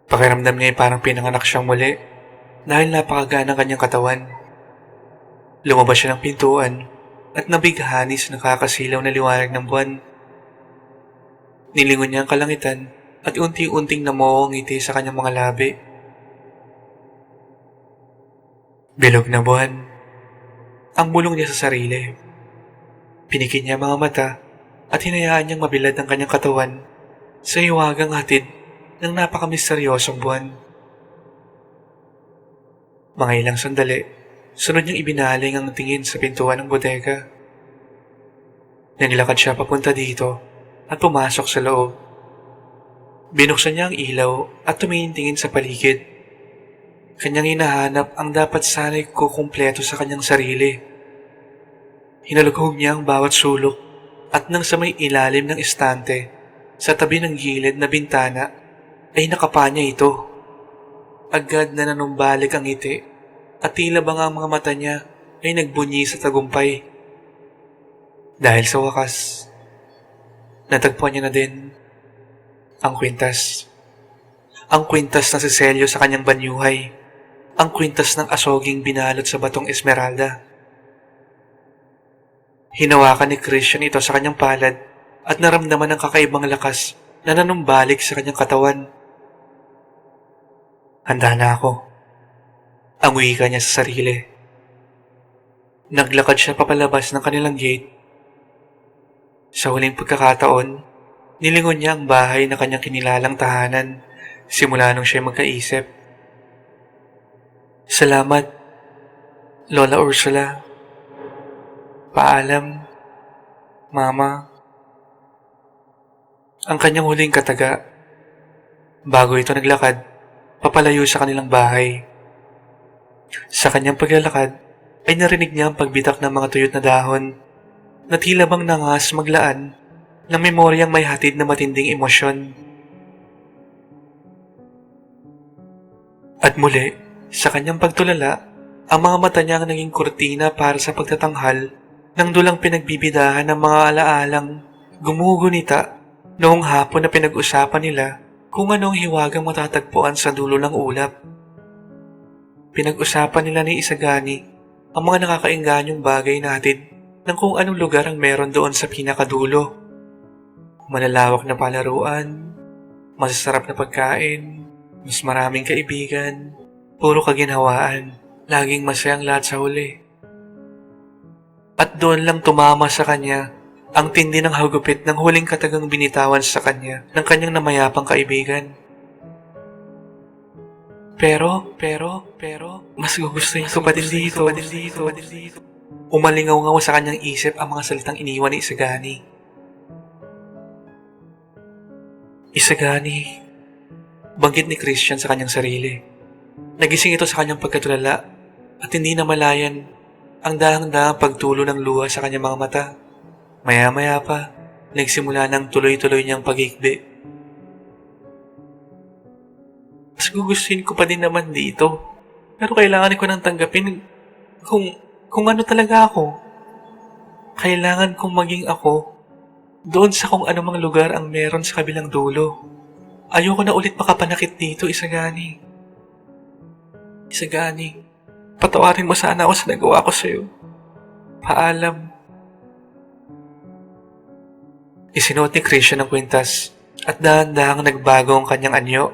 Pakiramdam niya ay parang pinanganak siyang muli dahil napakagaan ng kanyang katawan. Lumabas siya ng pintuan at nabighani sa nakakasilaw na liwanag ng buwan. Nilingon niya ang kalangitan at unti-unting namuo ang ngiti sa kanyang mga labi. Bilog na buwan. Ang bulong niya sa sarili. Pinikit niya ang mga mata at hinayaan niyang mabilad ang kanyang katawan sa hiwagang hatid ng napakamisteryosong buwan. Mga ilang sandali, sunod niyang ibinaling ang tingin sa pintuan ng bodega. Nanilakad siya papunta dito at pumasok sa loob. Binuksan niya ang ilaw at tumingin-tingin sa paligid. Kanyang hinahanap ang dapat sana'y kukumpleto sa kanyang sarili. Hinalughog niya ang bawat sulok at nang sa may ilalim ng estante, sa tabi ng gilid na bintana, ay nakapa niya ito. Agad na nanumbalik ang ngiti at tila ba nga ang mga mata niya ay nagbunyi sa tagumpay. Dahil sa wakas, natagpuan niya na din ang kwintas. Ang kwintas na si Celio sa kanyang banyuhay. Ang kwintas ng asoging binalot sa batong esmeralda. Hinawakan ni Christian ito sa kanyang palad at naramdaman ng kakaibang lakas na nanumbalik sa kanyang katawan. Handa na ako. Ang wika niya sa sarili. Naglakad siya papalabas ng kanilang gate. Sa huling pagkakataon, nilingon niya ang bahay na kanyang kinilalang tahanan simula nung siya magkaisip. Salamat, Lola Ursula. Paalam, Mama. Ang kanyang huling kataga. Bago ito naglakad, papalayo sa kanilang bahay. Sa kanyang paglalakad, ay narinig niya ang pagbitak ng mga tuyot na dahon na tila bang nangas maglaan ng memoryang may hatid na matinding emosyon. At muli, sa kanyang pagtulala, ang mga mata niya ang naging kurtina para sa pagtatanghal ng dulang pinagbibidahan ng mga alaalang gumugunita noong hapon na pinag-usapan nila kung anong hiwagang matatagpuan sa dulo ng ulap. Pinag-usapan nila ni Isagani ang mga nakakainganyong bagay na hatid ng kung anong lugar ang meron doon sa pinakadulo. Malalawak na palaruan, masasarap na pagkain, mas maraming kaibigan, puro kaginhawaan, laging masayang lahat sa huli. At doon lang tumama sa kanya ang tindi ng hagupit ng huling katagang binitawan sa kanya ng kanyang namayapang kaibigan. Pero, mas gugustuhin ko pa din dito. Umalingaw-ngaw sa kanyang isip ang mga salitang iniwan ni Isagani. Isagani, banggit ni Christian sa kanyang sarili. Nagising ito sa kanyang pagkatulala at hindi na malayan ang dahang-dahang pagtulo ng luha sa kanyang mga mata. Maya-maya pa, nagsimula ng tuloy-tuloy niyang pag-ikbi. Mas gugustuhin ko pa din naman dito. Pero kailangan ko nang tanggapin kung ano talaga ako. Kailangan kong maging ako doon sa kung anumang lugar ang meron sa kabilang dulo. Ayoko na ulit makapanakit dito, Isagani. Isagani, patawarin mo sana ako sa nagawa ko sa'yo. Paalam. Isinuot ni Christian ang kwintas at dahan-dahang nagbago ang kanyang anyo.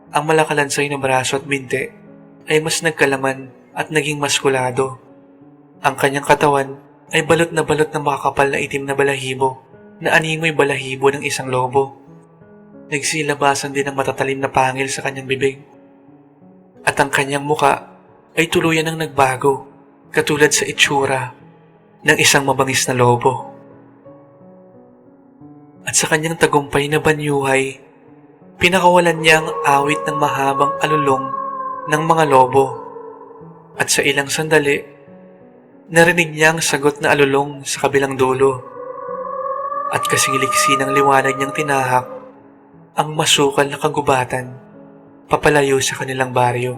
Ang malakalansay na braso at binte ay mas nagkalaman at naging maskulado. Ang kanyang katawan ay balot na makakapal na itim na balahibo na animoy balahibo ng isang lobo. Nagsilabasan din ang matatalim na pangil sa kanyang bibig. At ang kanyang muka ay tuluyan ng nagbago, katulad sa itsura ng isang mabangis na lobo. At sa kanyang tagumpay na banyuhay, pinakawalan niya ang awit ng mahabang alulong ng mga lobo. At sa ilang sandali, narinig niya ang sagot na alulong sa kabilang dulo. At kasing-liksi ng liwanag niyang tinahak ang masukal na kagubatan papalayo sa kanilang baryo.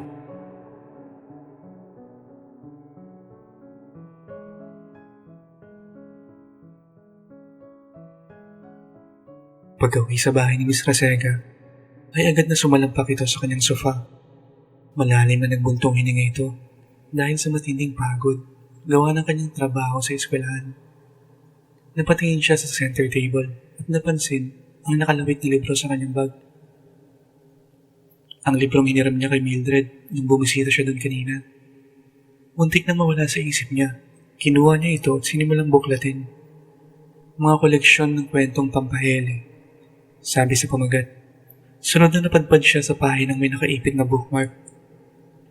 Pag-uwi sa bahay ni Miss Rasega, ay agad na sumalampak ito sa kanyang sofa. Malalim na nagbuntong hininga ito dahil sa matinding pagod gawa ng kanyang trabaho sa eskwelahan. Napatingin siya sa center table at napansin ang nakalawit na libro sa kanyang bag. Ang librong hiniram niya kay Mildred nung bumisita siya doon kanina. Muntik na mawala sa isip niya. Kinuha niya ito at sinimulang buklatin. Mga koleksyon ng kwentong pampahele, sabi sa pamagat. Sunod na napadpad siya sa pahinang may nakaipit na bookmark.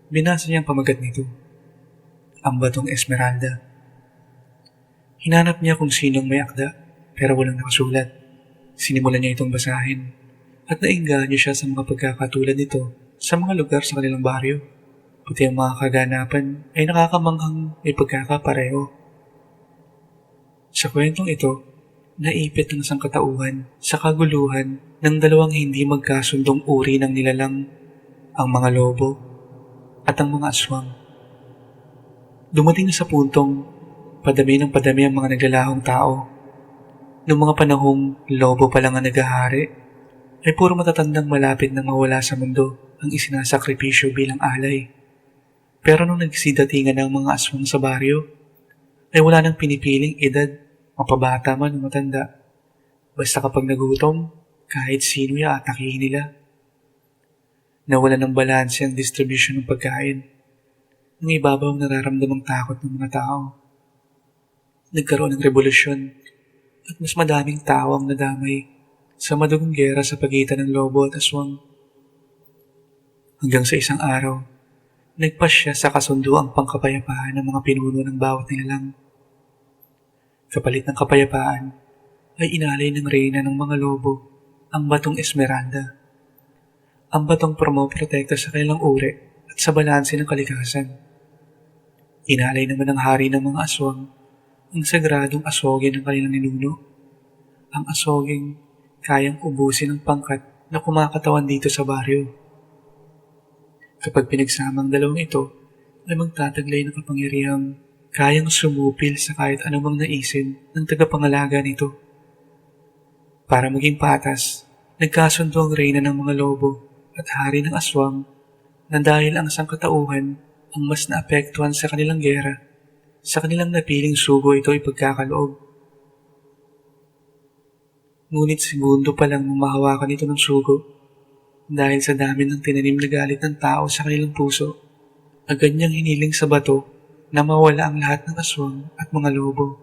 Binasa niya ang pamagat nito. Ang Batong Esmeralda. Hinanap niya kung sinong may akda, pero walang nakasulat. Sinimulan niya itong basahin, at nainganyo siya sa mga pagkakatulad nito sa mga lugar sa kanilang baryo. Pati ang mga kaganapan ay nakakamanghang may pagkakapareho. Sa kwentong ito, naipit ng isang katauhan sa kaguluhan ng dalawang hindi magkasundong uri ng nilalang, ang mga lobo at ang mga aswang. Dumating na sa puntong padami ng padami ang mga naglalahong tao. Noong mga panahong lobo pa lang ang naghahari, ay puro matatandang malapit na mawala sa mundo ang isinasakripisyo bilang alay. Pero nung nagsidatingan ng mga aswang sa baryo, ay wala nang pinipiling edad, mapabata man o matanda. Basta kapag nagutom, kahit sino atakihin nila. Nawala ng balanse ang distribution ng pagkain. Ang ibabaw ang nararamdamang takot ng mga tao. Nagkaroon ng revolusyon at mas madaming tao ang nadamay sa madugong gera sa pagitan ng lobo at aswang. Hanggang sa isang araw, nagpasya sa kasundo ang pangkapayapaan ng mga pinuno ng bawat nilalang. Kapalit ng kapayapaan ay inalay ng reyna ng mga lobo ang Batong Esmeralda. Ang batong promoprotekta sa kanilang uri at sa balanse ng kalikasan. Inalay naman ng hari ng mga aswang ang sagradong asoge ng kanilang ninuno. Ang asogeng kayang ubusin ng pangkat na kumakatawan dito sa baryo. Kapag pinagsama ang dalawang ito, ay magtataglay ng kapangyarihang kayang sumupil sa kahit anumang naisin ng tagapangalaga nito. Para maging patas, nagkasundo ang reyna ng mga lobo at hari ng aswang na dahil ang sangkatauhan ang mas naapektuhan sa kanilang gera, sa kanilang napiling sugo ito ay pagkakaloob. Ngunit segundo pa lang nung mahawakan ito ng sugo, dahil sa dami ng tinanim na galit ng tao sa kanilang puso, agad niyang hiniling sa bato na mawala ang lahat ng aswang at mga lobo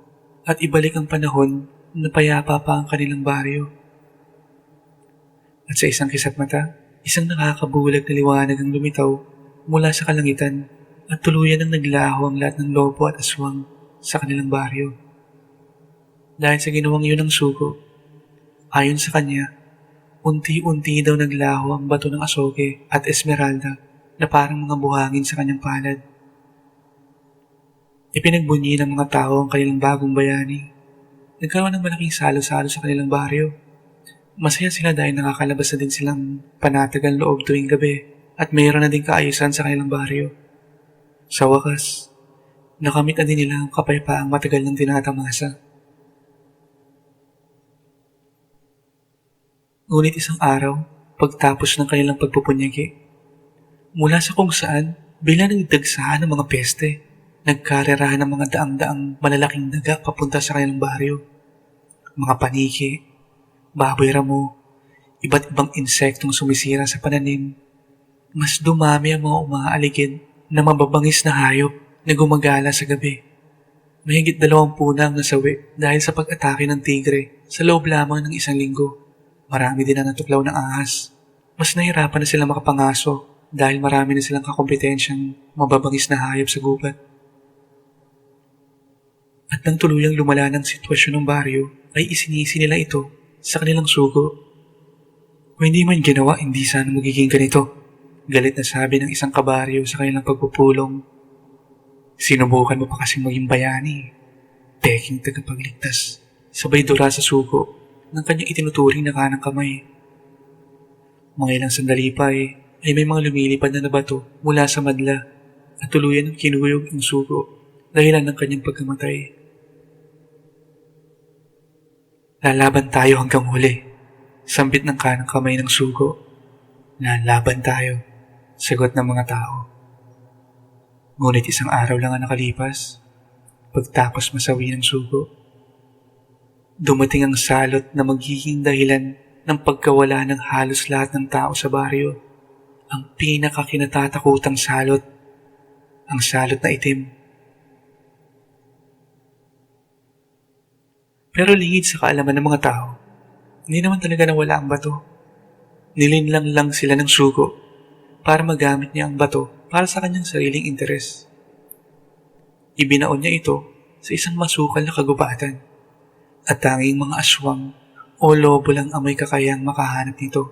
at ibalik ang panahon na payapa pa ang kanilang baryo. At sa isang kisat mata, isang nakakabulag na liwanag ang lumitaw mula sa kalangitan at tuluyan ang naglaho ang lahat ng lobo at aswang sa kanilang baryo. Dahil sa ginawang yun ng sugo, ayon sa kanya, Unti-unti daw naglaho ang bato ng asoke at esmeralda na parang mga buhangin sa kanyang palad. Ipinagbunyi ng mga tao ang kanilang bagong bayani. Nagkaroon ng malaking salo-salo sa kanilang baryo. Masaya sila dahil nakakalabas na din silang panatagang loob tuwing gabi at mayroon na din kaayusan sa kanilang baryo. Sa wakas, nakamit na din nila ang kapayapaang matagal ng tinatamasa. Ngunit isang araw, pagtapos ng kanilang pagpupunyagi, mula sa kung saan bigla nagdagsahan ng mga peste, nagkarerahan ng mga daang-daang malalaking daga papunta sa kanilang baryo. Mga paniki, baboy ramo, iba't ibang insektong sumisira sa pananim. Mas dumami ang mga umaaligid na mababangis na hayop na gumagala sa gabi. Mahigit 20 na ang nasawi dahil sa pag-atake ng tigre sa loob lamang ng isang linggo. Marami din ang natuklaw ng ahas. Mas nahirapan na sila makapangaso dahil marami na silang kakompetensyang mababangis na hayop sa gubat. At nang tuluyang lumala ng sitwasyon ng baryo, ay isinisi nila ito sa kanilang sugo. Kung hindi man ginawa, hindi sana magiging ganito. Galit na sabi ng isang kabaryo sa kanilang pagpupulong. Sinubukan mo pa kasing maging bayani. Peking tagapagligtas. Sabay dura sa sugo ng kanyang itinuturing na kanang kamay. Mga ilang sandali pa ay may mga lumilipad na bato mula sa madla at tuluyan ng kinuyog ang sugo dahilan ng kanyang pagkamatay. Lalaban tayo hanggang huli. Sambit ng kanang kamay ng sugo. Lalaban tayo, sagot ng mga tao. Ngunit isang araw lang ang nakalipas, pagtapos masawi ng sugo. Dumating ang salot na magiging dahilan ng pagkawala ng halos lahat ng tao sa baryo. Ang pinakakinatatakutang salot, ang salot na itim. Pero lingid sa kaalaman ng mga tao, hindi naman talaga nawala ang bato. Nilinlang lang sila ng sugo para magamit niya ang bato para sa kanyang sariling interes. Ibinaon niya ito sa isang masukal na kagubatan at tanging mga aswang o lobo lang ang may kakayang makahanap nito.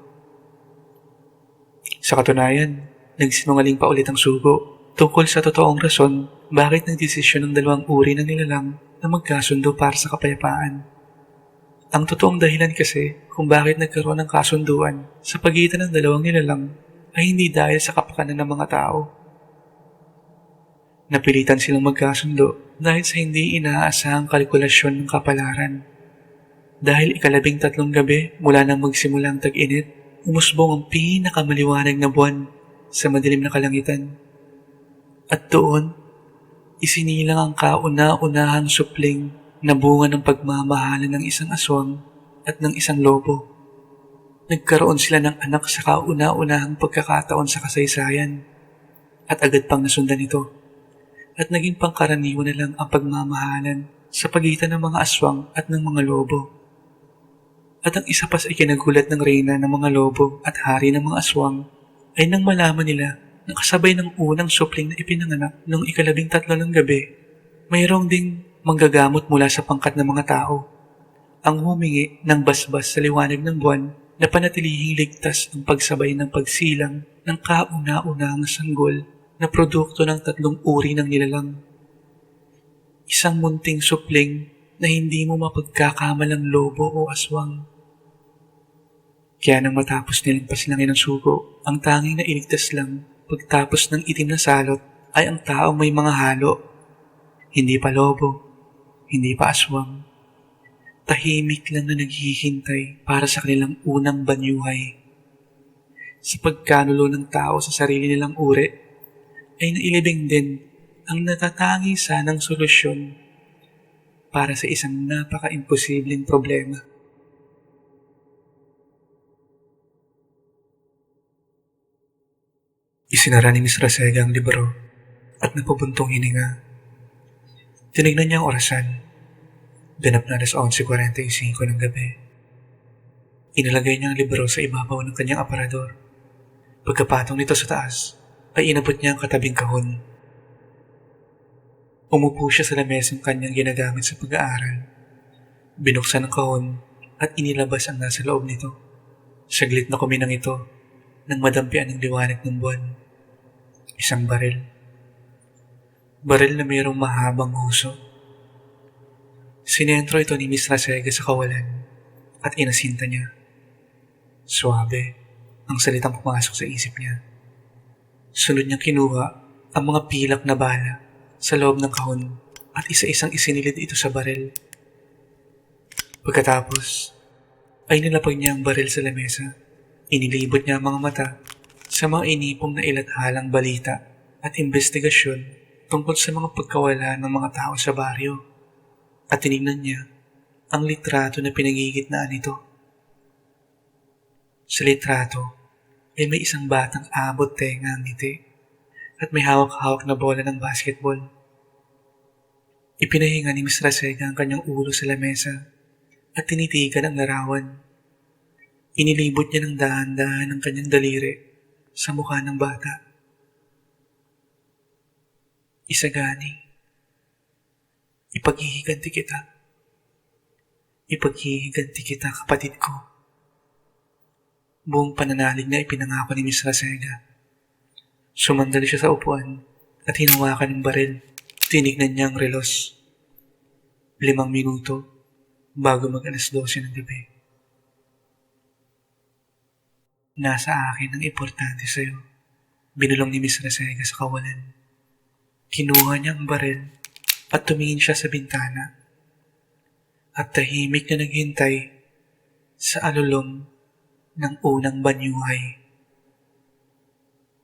Sa katunayan, nagsinungaling pa ulit ang sugo tungkol sa totoong rason bakit nagdesisyon ng dalawang uri ng nilalang na magkasundo para sa kapayapaan. Ang totoong dahilan kasi kung bakit nagkaroon ng kasunduan sa pagitan ng dalawang nilalang ay hindi dahil sa kapakanan ng mga tao. Napilitan silang magkasundo dahil sa hindi inaasahang kalkulasyon ng kapalaran. Dahil 13 gabi mula nang magsimula ang tag-init, umusbong ang pinakamaliwanag na buwan sa madilim na kalangitan. At doon, isinilang ang kauna-unahang supling na bunga ng pagmamahalan ng isang aswang at ng isang lobo. Nagkaroon sila ng anak sa kauna-unahang pagkakataon sa kasaysayan at agad pang nasundan ito. At naging pangkaraniwan na lang ang pagmamahalan sa pagitan ng mga aswang at ng mga lobo. At ang isa pa sa ikinagulat ng reyna ng mga lobo at hari ng mga aswang ay nang malaman nila na kasabay ng unang supling na ipinanganak noong 13 ng gabi, mayroong ding manggagamot mula sa pangkat ng mga tao. Ang humingi ng basbas sa liwanag ng buwan na panatilihing ligtas ang pagsabay ng pagsilang ng kauna-unahang sanggol na produkto ng 3 uri ng nilalang. Isang munting supling na hindi mo mapagkakamalang lobo o aswang. Kaya nang matapos nilang pasilangin ang sugo, ang tanging na iligtas lang pagtapos ng itim na salot ay ang taong may mga halo. Hindi pa lobo, hindi pa aswang. Tahimik lang na naghihintay para sa kanilang unang banyuhay. Sa pagkanulo ng tao sa sarili nilang uri, ay nailibing din ang natatangi sanang solusyon para sa isang napaka-imposibleng problema. Isinara ni Miss Rasega ang libro at napabuntong hininga. Tinignan niya ang orasan. Ganap na 11:45 ng gabi. Inilagay niya ang libro sa ibabaw ng kanyang aparador. Pagkapatong nito sa taas, ay inabot niya ang katabing kahon. Umupo siya sa lamesang kanyang ginagamit sa pag-aaral. Binuksan ang kahon at inilabas ang nasa loob nito. Saglit na kuminang ito nang madampian ng liwanag ng buwan. Isang baril. Baril na mayroong mahabang huso. Sinentro ito ni Miss Rasega sa kawalan at inasinta niya. Suabe ang salitang pumasok sa isip niya. Sunod niyang kinuha ang mga pilak na bala sa loob ng kahon at isa-isang isinilid ito sa baril. Pagkatapos, ay nilapag niya ang baril sa lamesa. Inilibot niya ang mga mata sa mga inipong na ilathalang balita at investigasyon tungkol sa mga pagkawala ng mga tao sa baryo. At tinignan niya ang litrato na pinagigitnaan nito. Sa litrato ay may isang batang abot tenga ang ngiti at may hawak-hawak na bola ng basketball. Ipinahinga ni Miss Rasega ang kanyang ulo sa lamesa at tinitigan ang larawan. Inilibot niya ng dahan-dahan ang kanyang daliri sa mukha ng bata. Isagani, ipaghihiganti kita. Ipaghihiganti kita, kapatid ko. Buong pananalig na ipinangako ni Miss Rasega. Sumandali siya sa upuan at hinawakan ng baril. Tinignan niya ang relos. 5 minuto bago mag-alas 12 ng gabi. Nasa akin ang importante sa'yo. Binulong ni Miss Rasega sa kawalan. Kinuha niya ang baril at tumingin siya sa bintana. At tahimik na naghintay sa alulong ng unang banyuhay.